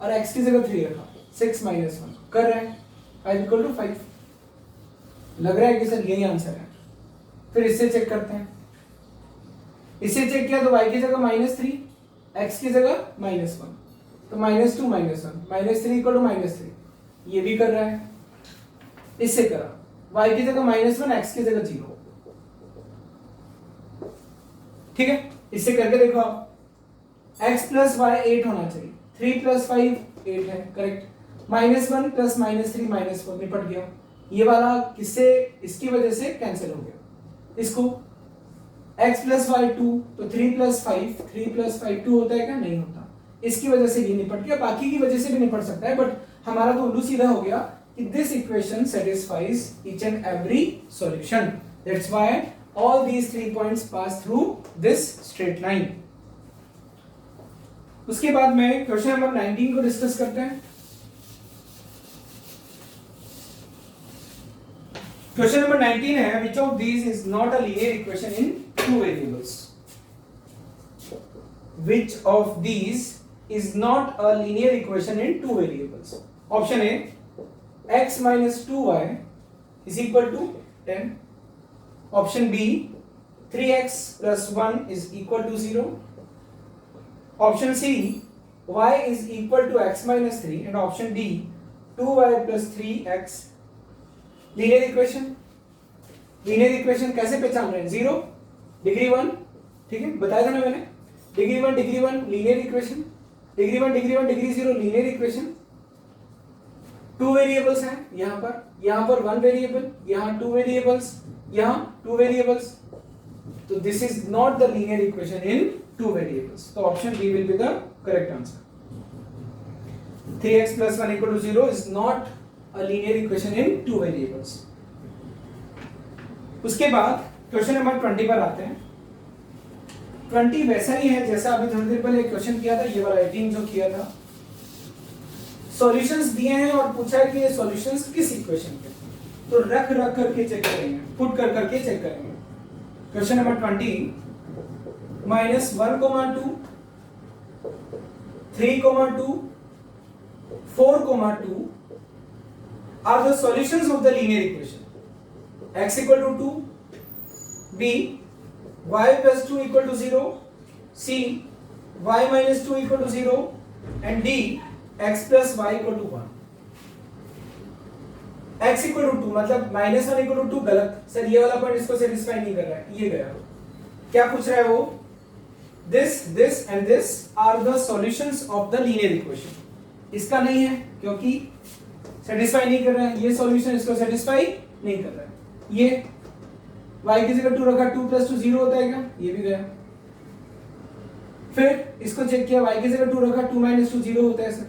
और x की जगह 3 रखा, 6 - 1 कर रहे हैं, y = 5 लग रहा है कि सर यही आंसर है। फिर इससे चेक करते हैं। इससे चेक किया तो y की जगह -3, x की जगह -1, तो -2 - 1 -3 = -3, ये भी कर रहा है। इससे करा y की जगह -1, x की जगह 0। ठीक है, इससे करके देखो आप, x + y 8 होना चाहिए, 3 + 5 8 है, करेक्ट। -1 + -3 -4 निपट गया। ये वाला किससे, इसकी वजह से कैंसिल हो गया। इसको x + y 2, तो 3 + 5 2 होता है क्या? नहीं होता। इसकी वजह से ये निपट गया, बाकी की वजह से भी निपट सकता है, बट हमारा तो उल्लू सीधा हो गया कि this equation satisfies each and every solution, that's why all these 3 points pass through this straight line. उसके बाद में क्वेश्चन नंबर 19 को डिस्कस करते हैं। क्वेश्चन नंबर 19 है, which of these is not a linear equation in two variables? Which of these is not a linear equation in two variables? Option A, x - 2y is equal to 10. Option B, 3x + 1 is equal to 0. Option C, y is equal to x - 3, and option D, 2y + 3x. Linear equation, linear equation कैसे पहचान रहे हैं? 0 degree 1, ठीक है, बताया था ना मैंने, degree 1 linear equation, degree 1 degree 0 linear equation. 2 variables हैं यहाँ पर 1 वेरिएबल, यहाँ 2 वेरिएबल्स, यहाँ 2 वेरिएबल्स, तो this is not the linear equation in 2 variables. तो option B will be the correct answer. 3x + 1 = 0 is not a linear equation in 2 variables. उसके बाद question number 20 पर आते हैं। 20 वैसा ही है जैसा अभी थोड़ी देर पहले क्वेश्चन किया था, ये वाला 18 जो किया था। सॉल्यूशंस दिए हैं और पूछा है कि ये सॉल्यूशंस किस इक्वेशन के, तो रख करके चेक करेंगे, पुट करके चेक करेंगे। Question number 20, -1,2 3,2 4,2 are the solutions of the linear equation. X = 2, B y + 2 = 0, C y - 2 = 0, and D x + y = 1. x = 2 मतलब -1 = 2 गलत सर, ये वाला पॉइंट इसको सेटिस्फाई नहीं कर रहा है, ये गया। क्या पूछ रहा है वो? this and this are the solutions of the linear equation. इसका नहीं है क्योंकि सेटिस्फाई नहीं कर रहा है, ये सॉल्यूशन इसको सेटिस्फाई नहीं कर रहा है। ये y की जगह 2 रखा, 2 + 2 0 होता है क्या? ये भी गया। फिर इसको चेक किया, y की जगह 2 रखा, 2 - 2 0 होता है सर,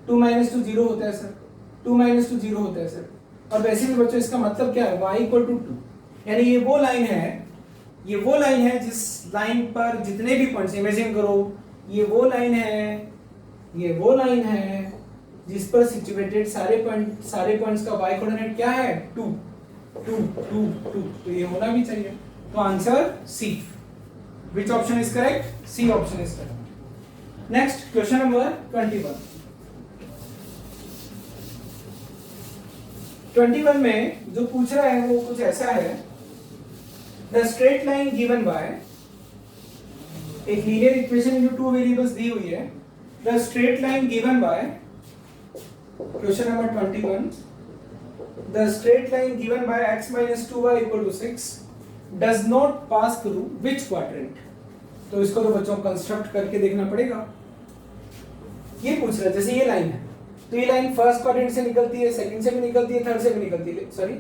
2 - 2 0 होता है सर, 2 - 2 0 होता है सर। और वैसे भी बच्चों इसका मतलब क्या है? y = 2, यानी ये वो लाइन है जिस लाइन पर जितने भी पॉइंट्स, इमेजिन करो ये वो लाइन है, ये वो लाइन है जिस पर सिचुएटेड सारे पॉइंट्स का y कोऑर्डिनेट क्या है 2 2 2 2, तो ये होना भी चाहिए। तो answer C. Which option is correct? C option is correct. Next question number 21 में जो पूछ रहा है वो कुछ ऐसा है, the straight line given by, एक linear equation into two variables दी हुई है, the straight line given by, question number 21, the straight line given by x minus 2y equal to 6 does not pass through which quadrant? तो इसको तो बच्चों construct करके देखना पड़ेगा। ये पूछ रहा है जैसे ये लाइन है, तो ये लाइन फर्स्ट क्वाड्रेंट से निकलती है, सेकंड से भी निकलती है, थर्ड से भी निकलती है, सॉरी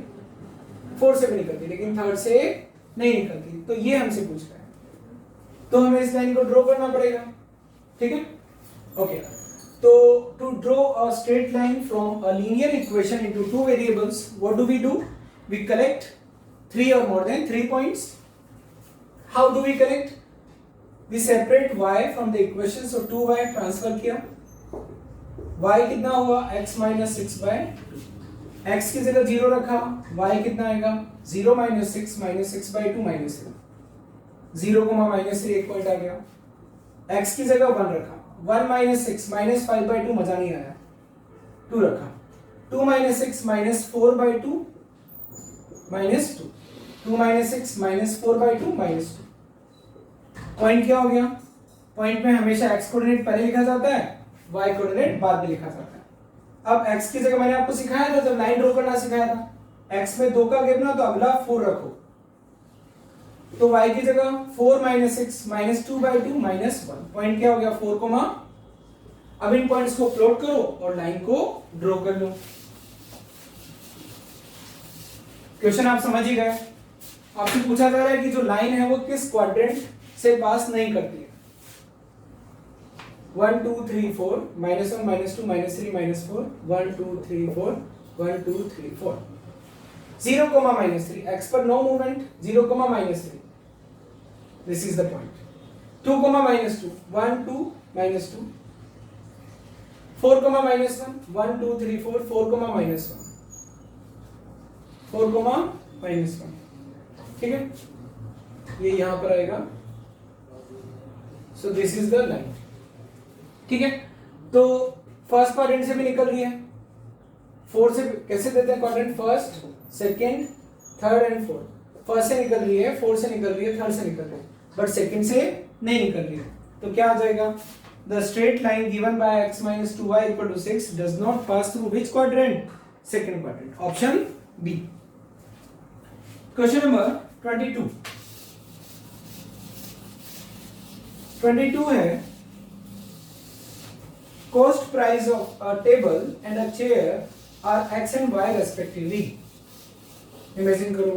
फोर्थ से भी निकलती है, लेकिन थर्ड से नहीं निकलती। तो ये हमसे पूछ रहा है, तो हमें इस लाइन को ड्रॉ करना पड़ेगा। ठीक है, ओके। तो to draw a straight line from a linear equation into two variables, what do we do? We collect 3 or more than 3 points. How do we collect? We separate y from the equation, so 2y transfer किया, y कितना हुआ x minus 6 by 2, x की जगह 0 रखा, y कितना आएगा 0 minus 6 by 2 minus 3, 0 minus 3 एक point आ गया, x की जगह 1 रखा, 1 minus 6 minus 5 by 2 मजा नहीं आया, 2 रखा, 2 minus 6 minus 4 by 2 minus 2, 2 minus 6 minus 4 by 2 minus 2, point क्या हो गया? पॉइंट में हमेशा x कोऑर्डिनेट पहले लिखा जाता है, y कोऑर्डिनेट बाद में लिखा जाता है। अब x की जगह मैंने आपको सिखाया था जब लाइन ड्रॉ करना सिखाया था, x में 2 का गैप ना, तो अगला 4 रखो, तो y की जगह 4 minus 6 minus 2 by 2 minus 1, point क्या हो गया 4 कोमा। अब इन पॉइंट्स को प्लॉट करो और लाइन को ड्रॉ कर लो। क्वेश्चन आप समझ ही गए। आपसे पूछा जा रहा है कि जो लाइन है वो किस क्वाड्रेंट से पास नहीं करती है। 1 2 3 4 -1 -2 -3 -4 1 2 3 4 1 2 3 4 0, -3, x पर no movement, 0, -3, this is the point. 2, -2 1 2 -2 4, -1 1 2 3 4 4, -1 4, -1, ठीक है, ये यहां पर आएगा। सो दिस इज द लाइन, ठीक है। तो फर्स्ट क्वाड्रेंट से भी निकल रही है, 4 से कैसे देते हैं quadrant? First, second, third and fourth. First से निकल रही है, फोर्थ से निकल रही है, थर्ड से निकल रही है, बट सेकंड से नहीं निकल रही है। तो क्या आ जाएगा? The straight line given by x minus 2y equal to 6 does not pass through which quadrant? Second quadrant, option B. Question number 22. 22 है, cost price of a table and a chair are x and y respectively. Imagine करो,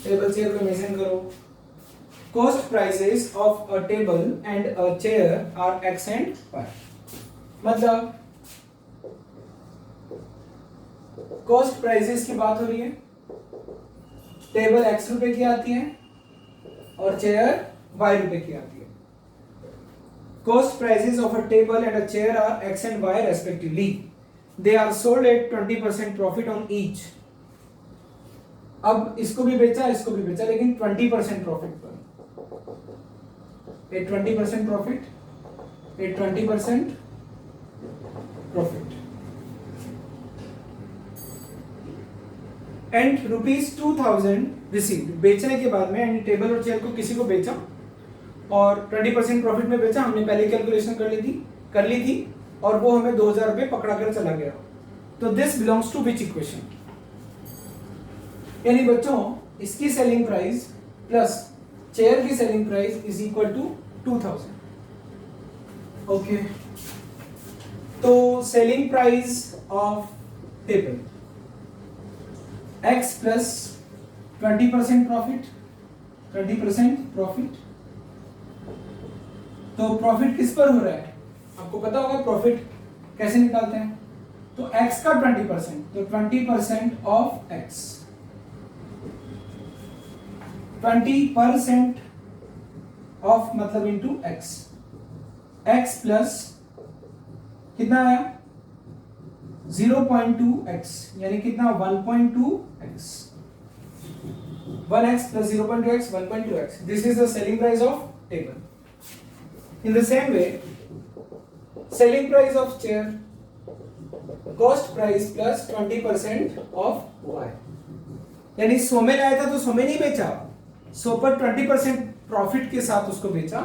table chair को imagine करो। Cost prices of a table and a chair are x and y. मतलब cost prices की बात हो रही है, table x रुपए की आती है और चेयर y रुपए की आती है। Cost prices of a table and a chair are x and y respectively. They are sold at 20% profit on each. अब इसको भी बेचा, इसको भी बेचा, लेकिन 20% प्रॉफिट पर। 20% प्रॉफिट, 20% प्रॉफिट, एंड ₹2000 रिसीव्ड। बेचने के बाद में एंड टेबल और चेयर को किसी को बेचा और 20% प्रॉफिट में बेचा, हमने पहले कैलकुलेशन कर ली थी और वो हमें 2000 रुपए पकड़ा कर चला गया। तो this belongs to which equation? यानी बच्चों इसकी सेलिंग प्राइस प्लस चेयर की selling price is equal to 2000। Okay, तो selling price of table x plus 20% profit, 20% profit. तो प्रॉफिट किस पर हो रहा है? आपको पता होगा प्रॉफिट कैसे निकालते हैं। तो x का 20%, तो 20% ऑफ x, 20% ऑफ मतलब इनटू x, x प्लस कितना आया 0.2x यानी कितना 1.2x 1x plus 0.2x 1.2x. This is the selling price of table. In the same way, selling price of chair cost price plus 20% of y. यानी 100 में लाया था तो 100 में नहीं बेचा, 100 पर 20% प्रॉफिट के साथ उसको बेचा,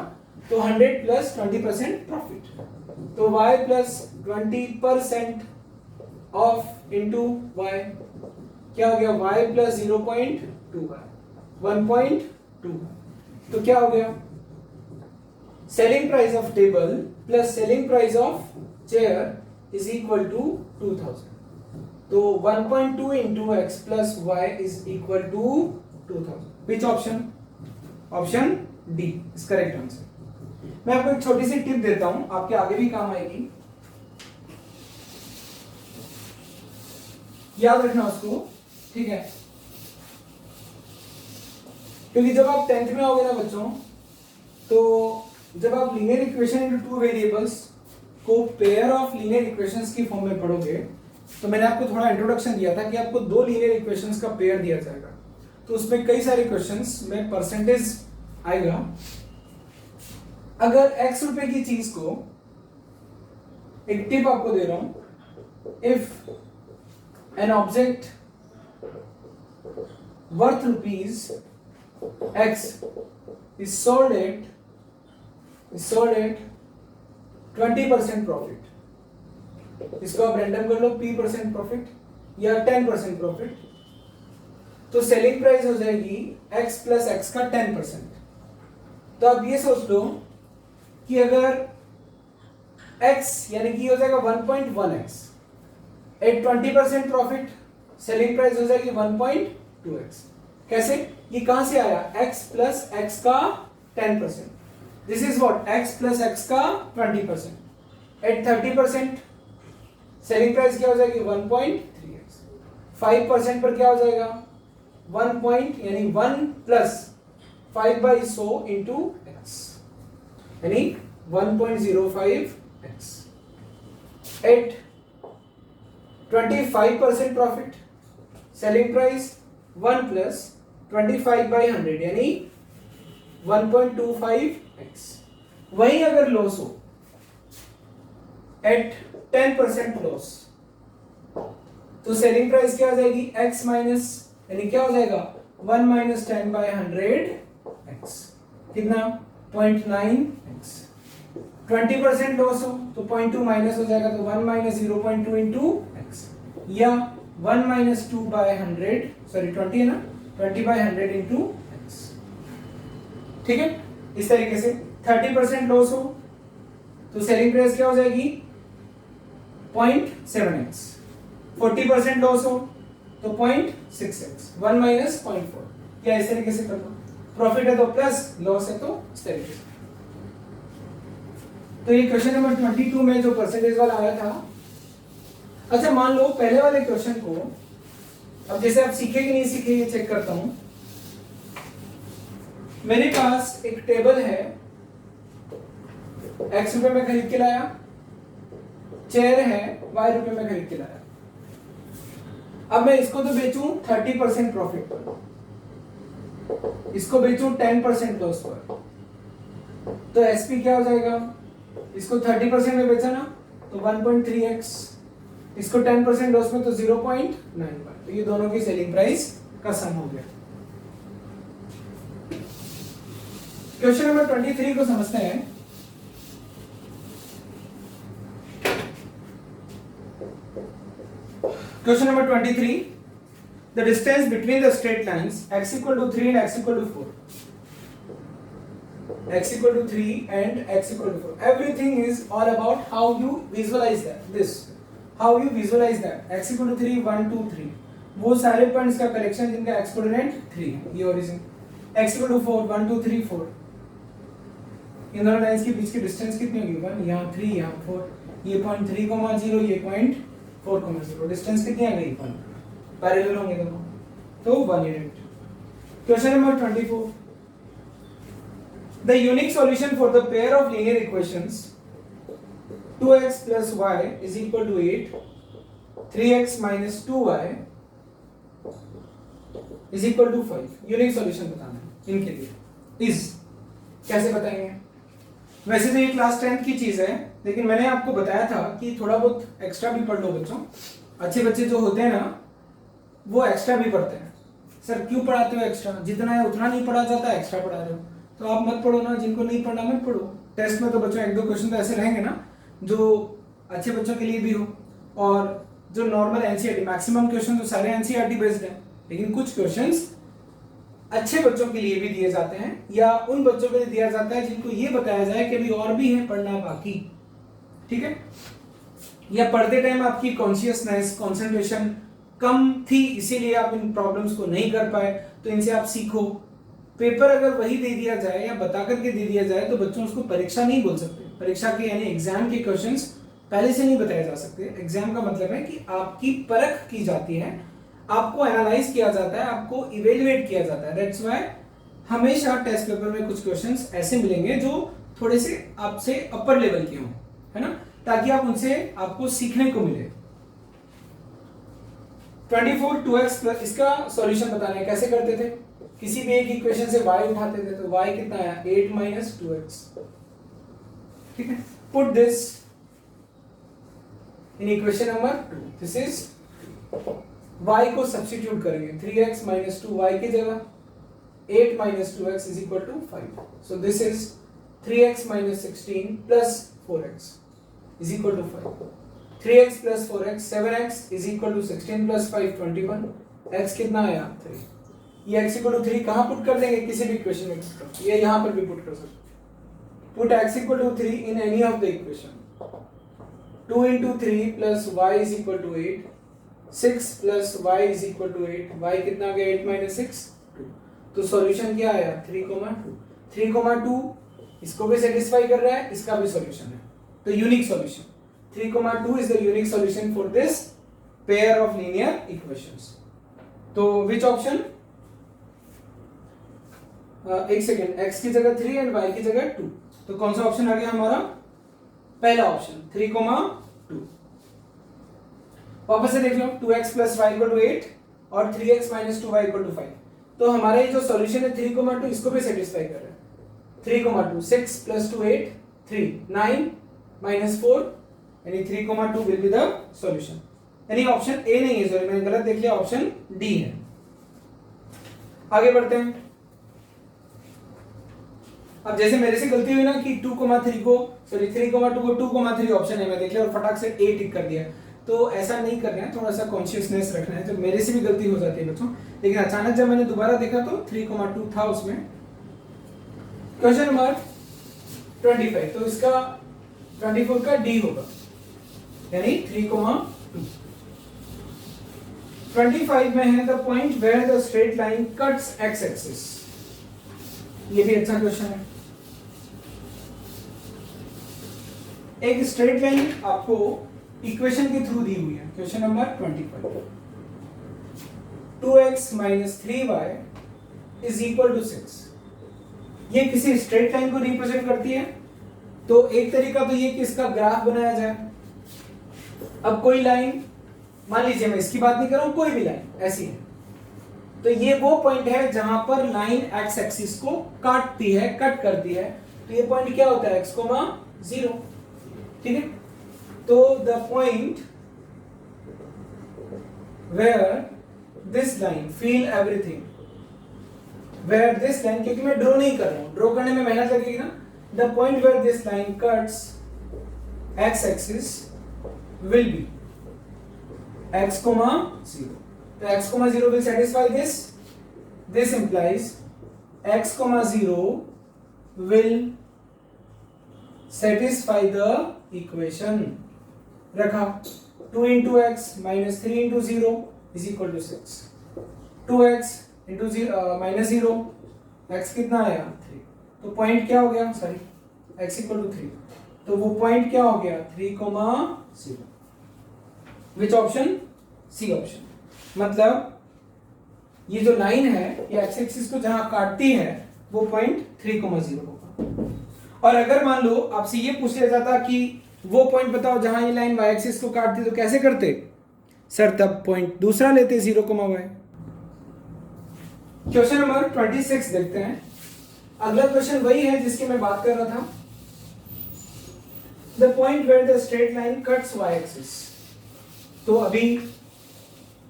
तो 100 प्लस 20% प्रॉफिट, तो y plus 20% of into y क्या हो गया, y प्लस 0.2y 1.2, तो क्या हो गया, selling price of table plus selling price of chair is equal to 2000, तो 1.2 into x plus y is equal to 2000. Which option? Option D is correct answer. मैं आपको एक छोटी सी टिप देता हूं, आपके आगे भी काम आएगी, याद रखना उसको, ठीक है? क्योंकि जब आप 10th में आओगे ना बच्चों, तो जब आप linear equation into two variables को पेयर ऑफ लीनियर इक्वेशंस की फॉर्म में पढ़ोगे, तो मैंने आपको थोड़ा इंट्रोडक्शन दिया था कि आपको दो लीनियर इक्वेशंस का पेयर दिया जाएगा, तो उसमें कई सारे क्वेश्चंस में परसेंटेज आएगा. अगर x रुपए की चीज को, एक टिप आपको दे रहा हूं, if an object worth rupees x is sold at 20% profit, इसको आप रैंडम कर लो, p% प्रॉफिट या 10% प्रॉफिट, तो सेलिंग प्राइस हो जाएगी x प्लस एक्स का 10%. तो आप ये सोच लो कि अगर x यानी कि हो जाएगा 1.1x eight 20% profit, selling price हो जाएगी 1.2x. कैसे? ये कहां से आया, x प्लस एक्स का 10%, this is what, x plus x का 20%, एट 30% सेलिंग प्राइस क्या हो जाएगी 1.3x, 5% पर क्या हो जाएगा 1 पॉइंट यानी 1 प्लस 5/100 इंटू एक्स यानी 1.05x, at 25% profit, selling price 1 plus 25/100 यानी 1.25x. वहीं अगर लॉस हो एट 10% लॉस, तो सेलिंग प्राइस क्या हो जाएगी x माइनस यानी क्या हो जाएगा 1 माइनस 10/100x, कितना 0.9x. 20% लॉस हो तो 0.2 माइनस हो जाएगा, तो 1 माइनस 0.2 इंटू एक्स, या 1 माइनस 2/100, सॉरी 20 है ना, 20/100 इंटू एक्स. ठीक है, इस तरीके से 30% लॉस हो तो सेलिंग प्राइस क्या हो जाएगी 0.7x, 40% लॉस हो तो 0.6x, 1 माइनस 0.4, क्या इस तरीके से कर लो. प्रॉफिट है तो प्लस, लॉस है तो इस तरीके से. तो ये क्वेश्चन नंबर 22 में जो परसेंटेज वाला आया था. अच्छा, मान लो पहले वाले क्वेश्चन को, अब जैसे आप सीखे कि नहीं सीखे ये चेक करता हूं. मेरे पास एक टेबल है, x रुपए में खरीद के लाया, चेयर है y रुपए में खरीद के लाया. अब मैं इसको तो बेचूं 30% प्रॉफिट पर, इसको बेचूं 10% लॉस पर, तो एसपी क्या हो जाएगा, इसको 30% में बेचा ना तो 1.3x, इसको 10% लॉस में तो 0.95, तो ये दोनों की सेलिंग प्राइस का सम हो गया. क्वेश्चन नंबर 23 को समझते हैं. Question number 23, the distance between the straight lines x equal to 3 and x equal to 4, x equal to 3 and x equal to 4, everything is all about how you visualize that, this how you visualize that. x equal to 3 1 2 3, वो सारे points का collection जिनका x coordinate 3 है, ये origin. x equal to 4 1 2 3 4, इन दोनों lines के बीच की distance कितनी होगी 1, यहाँ 3 यहाँ 4, ये पॉइंट 3,0, ये पॉइंट 4,0, डिस्टेंस कितनी आ गई 1, पैरेलल होंगे दोनों, तो 1 unit. Question number 24, the unique solution for the pair of linear equations 2x plus y is equal to 8, 3x minus 2y is equal to 5. Unique solution बताना है इनके लिए। इस कैसे बताएंगे? वैसे तो ये क्लास 10th की चीज है, लेकिन मैंने आपको बताया था कि थोड़ा बहुत एक्स्ट्रा भी पढ़ लो बच्चों। अच्छे बच्चे जो होते हैं ना वो एक्स्ट्रा भी पढ़ते हैं। सर क्यों पढ़ाते हो एक्स्ट्रा? जितना है उतना नहीं पढ़ा जाता, एक्स्ट्रा पढ़ा रहे हो तो आप मत पढ़ो ना। जिनको नहीं पढ़ना मत पढ़ो। टेस्ट में तो बच्चों एक दो क्वेश्चन तो ऐसे रहेंगे ना जो अच्छे बच्चों के लिए भी हो, और जो नॉर्मल एनसीईआरटी, मैक्सिमम क्वेश्चन तो सारे एनसीईआरटी बेस्ड हैं, लेकिन कुछ क्वेश्चंस अच्छे बच्चों के लिए भी दिए जाते हैं या उन बच्चों के लिए दिया जाता है जिनको ये बताया जाए कि अभी और भी है पढ़ना बाकी। ठीक है? या पढ़ते टाइम आपकी कॉन्शियसनेस, कंसंट्रेशन कम थी, इसीलिए आप इन प्रॉब्लम्स को नहीं कर पाए, तो इनसे आप सीखो। पेपर अगर वही दे दिया जाए या बता करके दे दिया जाए तो बच्चों उसको परीक्षा नहीं बोल सकते। परीक्षा के यानी एग्जाम के क्वेश्चंस पहले से नहीं बताए जा सकते। एग्जाम का मतलब है कि आपकी परख की जाती है, आपको एनालाइज किया जाता है, आपको इवेल्युएट किया जाता है। दैट्स व्हाई हमेशा टेस्ट पेपर में कुछ क्वेश्चंस ऐसे मिलेंगे जो थोड़े से आपसे अपर लेवल के हों, है ना, ताकि आप उनसे आपको सीखने को मिले। 24 2x प्लस, इसका सॉल्यूशन बताना है। कैसे करते थे? किसी भी एक इक्वेशन से y उठाते थे तो y कितना आया? 8 माइनस 2x। ठीक है? Put this in equation number 2। This is y को सब्स्टिट्यूट करेंगे। 3x माइनस 2y की जगह 8 minus 2x is equal to 5। So this is 3x minus 16 plus 4x is equal to 5। 3x plus 4x 7x is equal to 16 plus 5 21। x कितना आया? 3। ये x equal to 3 कहाँ put कर देंगे? किसी भी इक्वेशन में पुट कर, ये यहाँ पर भी पुट कर सकते। Put x equal to 3 in any of the equation. 2 into 3 plus y is equal to 8, 6 plus y is equal to 8, y कितना आ गया? 8 minus 6 2। तो सॉल्यूशन क्या आया? 3,2। 3,2 इसको भी सेटिस्फाई कर रहा है, इसका भी सॉल्यूशन है, तो unique solution. 3,2 is the unique solution for this pair of linear equations. तो which option? एक सेकेंड, x की जगह 3 एंड y की जगह 2, तो कौन सा ऑप्शन आ गया हमारा? पहला ऑप्शन 3,2। वापस से देख लो, 2x plus y equal to 8 और 3x minus 2y equal to 5। तो हमारा ये जो सॉल्यूशन है 3,2 इसको भी सेटिस्फाई कर रहा है। 3,2 6 प्लस 2 8 3 9 माइनस 4 यानी 3,2 विल बी द सॉल्यूशन। यानी ऑप्शन ए नहीं है, सॉरी मैंने गलत देख लिया, ऑप्शन डी है। आगे बढ़ते हैं। अब जैसे मेरे से गलती हुई ना कि 2,3 को, सॉरी 3,2 को 2,3 ऑप्शन है मैं देख लिया और फटाक से ए टिक कर दिया, तो ऐसा नहीं करना है, थोड़ा सा कॉन्शियसनेस रखना है। तो मेरे से भी गलती हो जाती है बच्चों, लेकिन अचानक जब मैंने दोबारा देखा तो 3,2 था उसमें। क्वेश्चन नंबर 25, तो इसका 24 का डी होगा, यानी 3,2। 25 में है the point where the straight line cuts x axis. ये भी अच्छा क्वेश्चन है। एक स्ट्रेट लाइन आपको इक्वेशन के थ्रू दी हुई है। Question number 25, 2x minus 3y is equal to 6। ये किसी स्ट्रेट लाइन को रिप्रेजेंट करती है। तो एक तरीका तो ये कि इसका ग्राफ बनाया जाए। अब कोई लाइन, मान लीजिए मैं इसकी बात नहीं कर रहा हूं, कोई भी लाइन ऐसी है, तो ये वो पॉइंट है जहां पर लाइन एक्स एक्सिस को काटती है, कट करती है। तो ये पॉइंट क्या होता है? x, 0। ठीक है? तो the point where this line, feel everything, where this line, क्योंकि मैं ड्रॉ नहीं कर रहा हूं, ड्रॉ करने में मेहनत लगेगी ना। The point where this line cuts x axis will be x, 0. तो x, 0 will satisfy this. This implies x, 0 will satisfy the equation. रखा 2 into x minus 3 into 0 is equal to 6. 2x into 0 minus 0, x कितना आया? 3। तो point क्या हो गया? Sorry, x equal to 3, तो वो पॉइंट क्या हो गया? 3,0। Which option? C option. मतलब ये जो लाइन है ये एक्स एक्सिस को जहां काटती है वो पॉइंट 3,0 होगा। और अगर मान लो आपसे ये पूछ लिया जाता कि वो पॉइंट बताओ जहां ये लाइन वाई एक्सिस को काटती, तो कैसे करते सर? तब पॉइंट दूसरा लेते 0,y। क्वेश्चन नंबर 26 देखते हैं। अगला क्वेश्चन वही है जिसकी मैं बात कर रहा था। The point where the straight line cuts y axis. तो अभी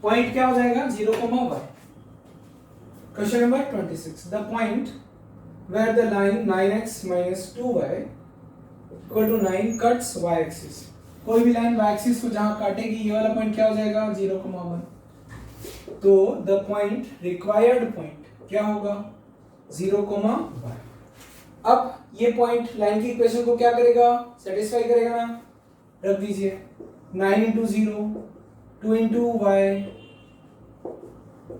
पॉइंट क्या हो जाएगा? 0,y। Question number 26, the point where the line 9x minus 2y equal to 9 cuts y axis. कोई भी लाइन y एक्सिस को जहां काटेगी, ये वाला पॉइंट क्या हो जाएगा? 0,1। तो द पॉइंट रिक्वायर्ड पॉइंट क्या होगा? 0,y। अब ये पॉइंट लाइन की इक्वेशन को क्या करेगा? सेटिस्फाई करेगा ना? रख दीजिए 9 into 0 2 into y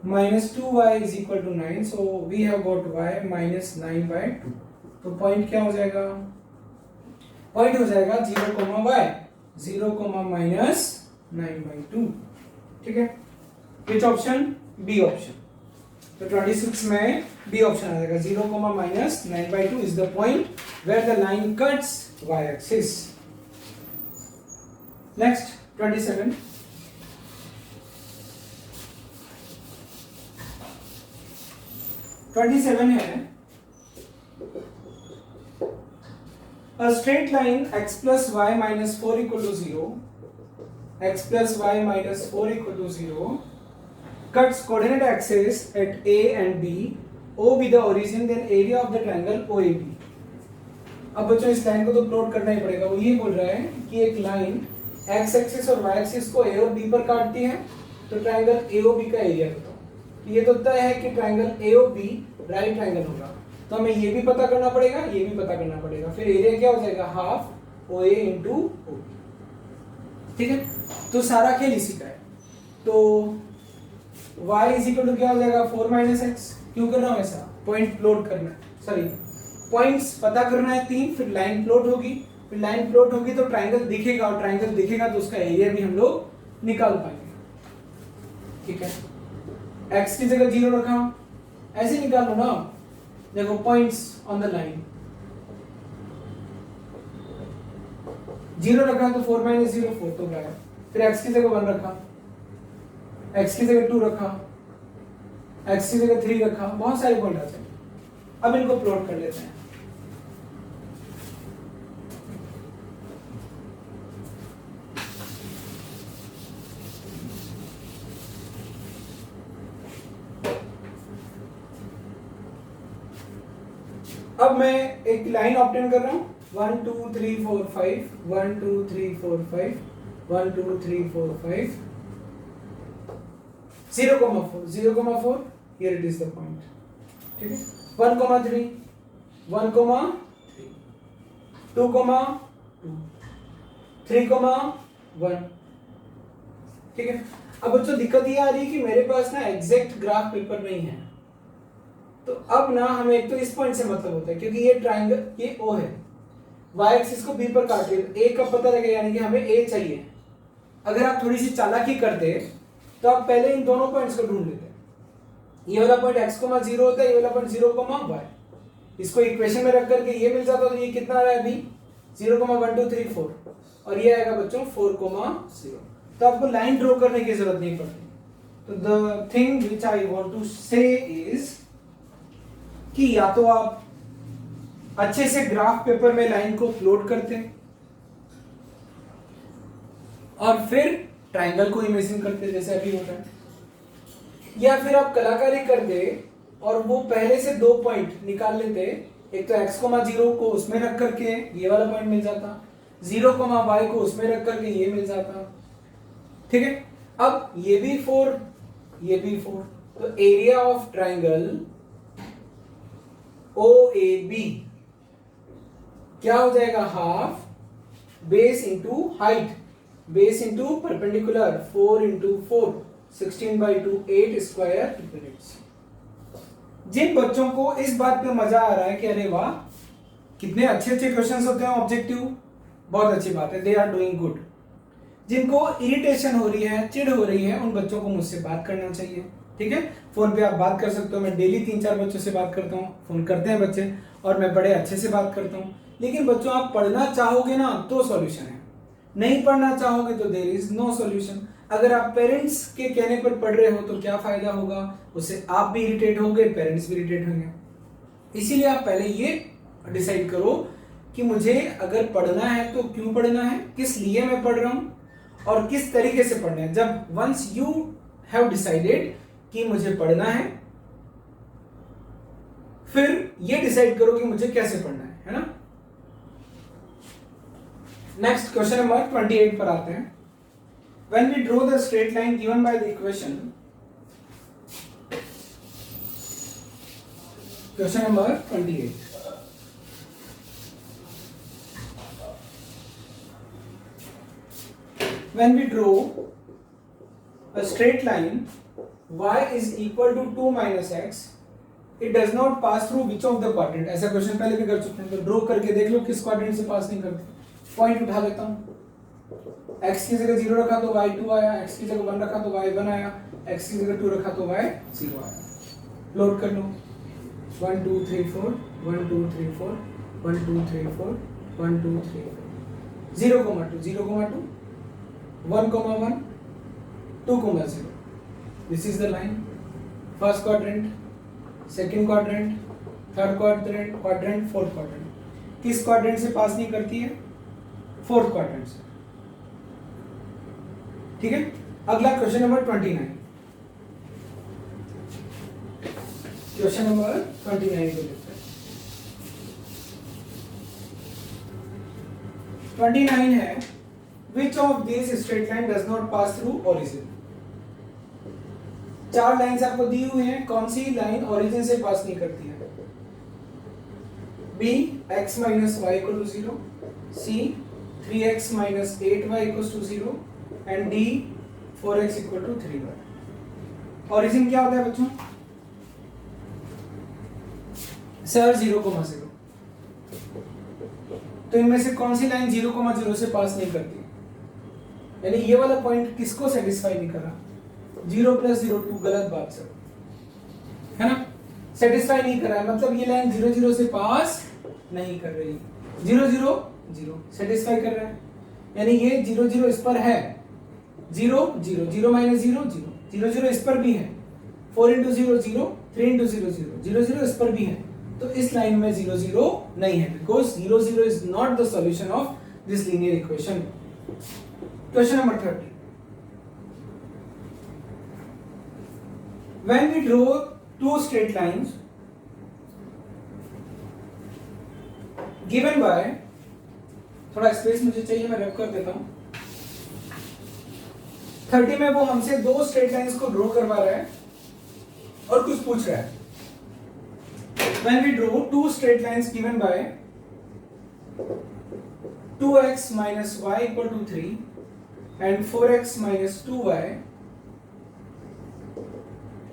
minus 2y is equal to 9, so we have got y minus 9/2। तो पॉइंट क्या हो जाएगा? पॉइंट हो जाएगा 0,y 0, minus 9/2। ठीक है, विच ऑप्शन? B option. तो 26 में बी ऑप्शन आ जाएगा। 0, minus 9/2 is the point where the line cuts y axis। Next 27, है a straight line x plus y minus 4 equal to 0, x plus y minus 4 equal to 0 cuts coordinate axis at a and b, o be the origin, then area of the triangle OAB। अब बच्चों इस line को तो plot करना ही पड़ेगा। वो ये बोल रहा है कि एक लाइन x एक्सिस और y एक्सिस को a और b पर काटती है, तो ट्रायंगल AOB का एरिया बताओ। ये तो तय है कि ट्रायंगल AOB राइट ट्रायंगल होगा, तो हमें ये भी पता करना पड़ेगा, ये भी पता करना पड़ेगा। फिर एरिया क्या हो जाएगा? Half OA into OB। ठीक है, तो सारा खेल इसी का है। तो y इज इक्वल टू क्या हो जाएगा? 4 माइनस एक्स। क्यों कर रहा हूं ऐसा? पॉइंट प्लॉट करना है, सॉरी पॉइंट्स पता करना है 3, फिर लाइन प्लॉट होगी, फिर लाइन प्लॉट होगी तो ट्रायंगल दिखेगा, और ट्रायंगल दिखेगा तो उसका एरिया भी हम लोग निकाल पाएंगे। ठीक है, x की जगह 0 रखा, ऐसे निकाल लो ना। देखो पॉइंट्स ऑन द लाइन 0 रखा तो 4 माइनस 0 4 तो क्या है। फिर x की जगह 1 रखा, x की जगह 2 रखा, x की जगह 3 रखा, बहुत सारे पॉइंट आते हैं। अब इनको प्लॉट कर लेते हैं। अब मैं एक लाइन ऑब्टेन कर रहा हूं 1 2 3 4 5 1 2 3 4 5 1 2 3 4 5 0,4 0,4 here it is the point। ठीक है, 1,3 1,3 2,2 3,1। ठीक है, अब बच्चों दिक्कत ये आ रही है कि मेरे पास ना एग्जैक्ट ग्राफ पेपर नहीं है, तो अब ना हमें एक तो इस पॉइंट से मतलब होता है, क्योंकि ये ट्रायंगल ये O है, y एक्सिस को b पर काट रही है, तो a का पता लगे, यानी कि हमें a चाहिए। अगर आप थोड़ी सी चालाकी करते तो आप पहले इन दोनों पॉइंट्स को ढूंढ लेते। ये वाला पॉइंट x, 0 होता है, ये वाला पॉइंट 0, y। इसको इक्वेशन में रख करके ये मिल जाता, तो ये कितना आ रहा है अभी 0,1 2 3 4, और ये आएगा बच्चों 4,0। तो आपको लाइन ड्रॉ करने की जरूरत नहीं पड़ती। तो the thing which I want to say is कि या तो आप अच्छे से ग्राफ पेपर में लाइन को प्लॉट करते और फिर ट्रायंगल को इमेजिन करते जैसे अभी होता है, या फिर आप कलाकारी करते और वो पहले से 2 पॉइंट निकाल लेते। एक तो x, 0 को उसमें रख करके ये वाला पॉइंट मिल जाता, 0, y को उसमें रख करके ये मिल जाता। ठीक है, अब ये भी 4 ये भी 4, तो एरिया ऑफ ट्रायंगल OAB क्या हो जाएगा? Half base into height, base into perpendicular, 4 into 4 16/2 8 square units. जिन बच्चों को इस बात पे मजा आ रहा है कि अरे वाह कितने अच्छे अच्छे क्वेश्चंस होते हैं ऑब्जेक्टिव, बहुत अच्छी बात है, दे आर डूइंग गुड। जिनको इरिटेशन हो रही है, चिढ़ हो रही है, उन बच्चों को मुझसे बात करना चाहिए। ठीक है, फोन पे आप बात कर सकते हो, मैं डेली 3-4 बच्चों से बात करता हूँ, फोन करते हैं बच्चे और मैं बड़े अच्छे से बात करता हूँ। लेकिन बच्चों आप पढ़ना चाहोगे ना तो सॉल्यूशन है। नहीं पढ़ना चाहोगे तो देयर इज नो सॉल्यूशन। अगर आप पेरेंट्स के कहने पर पढ़ रहे हो तो क्या फायदा होगा, उससे आप भी इरिटेट होगे, पेरेंट्स भी इरिटेट होंगे। इसीलिए आप पहले ये डिसाइड करो कि मुझे अगर पढ़ना है तो क्यों पढ़ना है, किस लिए मैं पढ़ रहा हूं और किस तरीके से पढ़ना है। जब वंस यू हैव डिसाइडेड कि मुझे पढ़ना है, फिर ये डिसाइड करो कि मुझे कैसे पढ़ना है ना। नेक्स्ट क्वेश्चन नंबर 28 पर आते हैं। When we draw the straight line given by the equation, question number 28. When we draw a straight line, y is equal to 2 minus x, it does not pass through which of the quadrant? ऐसा question पहले भी कर चुके हैं, तो draw करके देख लो किस क्वाड्रेंट से पास नहीं करते। पॉइंट उठा लेता हूं, x की जगह 0 रखा तो y2 आया, x की जगह 1 रखा तो y1 आया, x की जगह 2 रखा तो y0 आया। लोड कर लो 1 2 3 4 1 2 3 4 1 2 3 4 1 2 3 4 0, 2 0, 2 1, 1 2, 0। This is the line. First quadrant, second quadrant, third quadrant, fourth quadrant. किस क्वाड्रेंट से पास नहीं करती है? फोर्थ क्वाड्रेंट से। ठीक है, अगला क्वेश्चन नंबर 29। क्वेश्चन नंबर 29 को देखते हैं। 29 है, which of these straight line does not pass through origin? चार लाइंस आपको दी हुई हैं, कौन सी लाइन ओरिजिन से पास नहीं करती है? B x minus y equal to 0, C 3x minus 8y equals to 0 and D 4x equal to 3y। Origin क्या होता है बच्चों? सर 0,0। तो इनमें से कौन सी लाइन 0,0 से पास नहीं करती? यानी ये वाला पॉइंट किसको सेटिस्फाई नहीं कर रहा? 0 + 0 2, गलत बात सर, है ना। सेटिस्फाई नहीं कर रहा है मतलब ये लाइन 0 0 से पास नहीं कर रही। 0 0 0 सेटिस्फाई कर रहा है, यानी ये 0 0 इस पर है, 0 0 0 - 0 0 0 0 इस पर भी है, 4 × 0 0 3 × 0 0 0 0 इस पर भी है। तो इस लाइन में 0 0 नहीं है, because 0 0 is not the solution of this linear equation. Question number 30। When we draw two straight lines given by, थोड़ा स्पेस मुझे चाहिए, मैं रब कर देता हूं। 30 में वो हमसे दो स्ट्रेट लाइंस को ड्रॉ करवा रहा है और कुछ पूछ रहा है। When we draw two straight lines given by 2x minus y equal to 3 and 4x minus 2y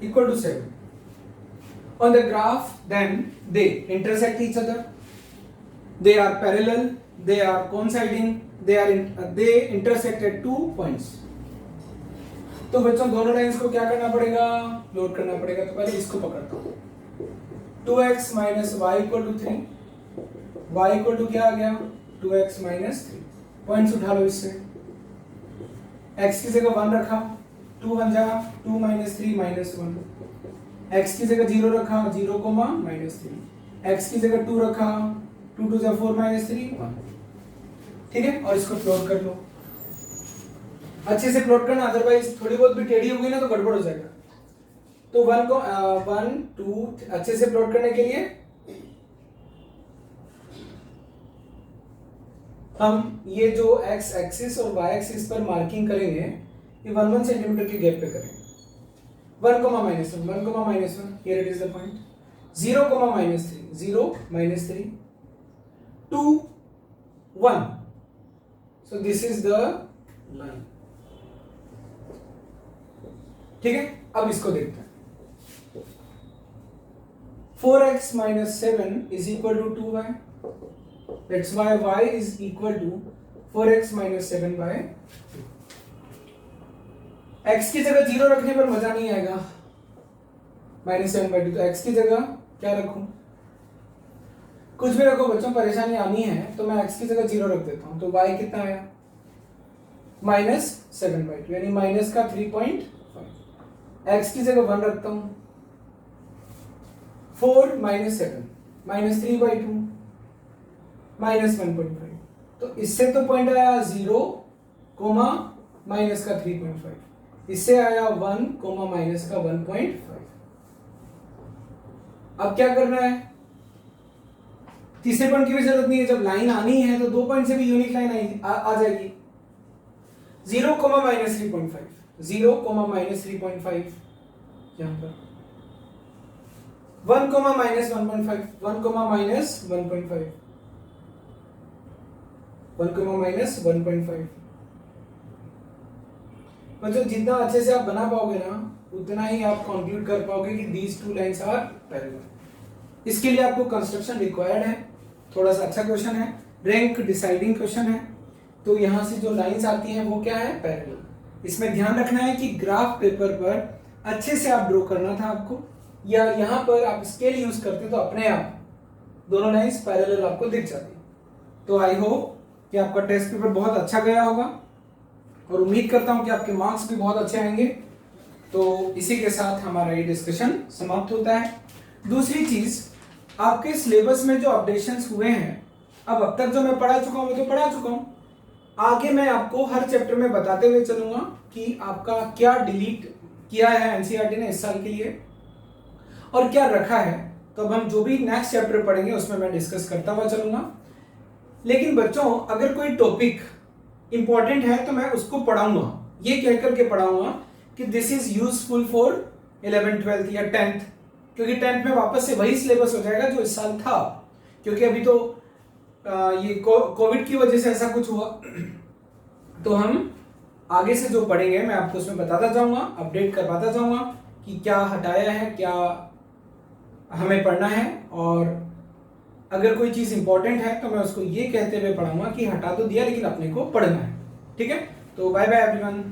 equal to 7 on the graph, then they intersect each other, they are parallel, they are coinciding, they intersect at 2 points। तो बच्चों दोनों lines को क्या करना पड़ेगा? Load करना पड़ेगा। तो पहले इसको पकड़ता हूं, 2x minus y equal to 3, y equal to क्या आ गया? 2x minus 3। पॉइंट्स उठा लो इससे, x की जगह 1 रखा, 2 1 जा 2 - 3 -1, x की जगह 0 रखा, 0, -3, x की जगह 2 रखा, 2 2 जा 4 -3 1। ठीक है, और इसको प्लॉट कर लो, अच्छे से प्लॉट करना, अदरवाइज थोड़ी बहुत भी टेढ़ी हो गई ना तो गड़बड़ हो जाएगा। तो 1 को 1 2 अच्छे से प्लॉट करने के लिए हम ये जो x एक्सिस और y एक्सिस पर मार्किंग करेंगे, ये 1 सेंटीमीटर के गैप पे करेंगे। 1, -1 1, -1, here it is the point, 0, -3 0 -3 2 1, so this is the line। ठीक है, अब इसको देखते हैं। 4x - 7 is equal to 2y, that's why y is equal to 4x - 7 by 2। x की जगह 0 रखने पर मजा नहीं आएगा, -7/2। तो x की जगह क्या रखूं? कुछ भी रखो बच्चों, परेशानी आनी है तो मैं x की जगह 0 रख देता हूं। तो y कितना आया? -7/2 यानी माइनस का 3.5। x की जगह 1 रखता हूं, 4 - 7 -3/2 -1.5। तो इससे तो पॉइंट आया 0, माइनस का 3.5, इससे आया 1, माइनस का 1.5। अब क्या करना है, तीसरे पॉइंट की भी जरूरत नहीं है, जब लाइन आनी है तो 2 पॉइंट से भी यूनिक लाइन आ जाएगी। 0, -3.5, 0, -3.5 यहां पर 1, -1.5, 1, -1.5, 1, -1.5। मतलब जितना अच्छे से आप बना पाओगे ना, उतना ही आप कंक्लूड कर पाओगे कि these two lines are parallel. इसके लिए आपको कंस्ट्रक्शन रिक्वायर्ड है, थोड़ा सा अच्छा क्वेश्चन है, रैंक डिसाइडिंग क्वेश्चन है। तो यहां से जो लाइंस आती हैं वो क्या है, पैरेलल। इसमें ध्यान रखना है कि ग्राफ पेपर पर अच्छे से आप ड्रॉ करना था आपको, या यहां पर आप स्केल यूज करते तो अपने आप दोनों लाइंस पैरेलल आपको दिख जाती। तो आई होप कि आपका टेस्ट पेपर बहुत अच्छा गया होगा और उम्मीद करता हूं कि आपके मार्क्स भी बहुत अच्छे आएंगे। तो इसी के साथ हमारा ये डिस्कशन समाप्त होता है। दूसरी चीज, आपके सिलेबस में जो अपडेशंस हुए हैं, अब तक जो मैं पढ़ा चुका हूं वो तो पढ़ा चुका हूं, आगे मैं आपको हर चैप्टर में बताते हुए चलूंगा कि आपका क्या डिलीट किया है एनसीईआरटी ने इस साल के लिए और क्या रखा है। तो अब हम जो भी नेक्स्ट चैप्टर पढ़ेंगे उसमें मैं डिस्कस करता हुआ चलूंगा। लेकिन बच्चों, अगर कोई टॉपिक इंपॉर्टेंट है तो मैं उसको पढ़ाऊंगा, ये कह करके पढ़ाऊंगा कि this is useful for 11th 12th या 10th, क्योंकि 10th में वापस से वही सिलेबस हो जाएगा जो इस साल था, क्योंकि अभी तो ये कोविड की वजह से ऐसा कुछ हुआ। तो हम आगे से जो पढ़ेंगे मैं आपको उसमें बताता जाऊंगा, अपडेट करवाता जाऊंगा कि क्या हटाया है, क्या हमें पढ़ना है, और अगर कोई चीज इंपॉर्टेंट है तो मैं उसको ये कहते हुए पढ़ाऊंगा कि हटा तो दिया लेकिन अपने को पढ़ना है। ठीक है, तो बाय बाय एवरीवन।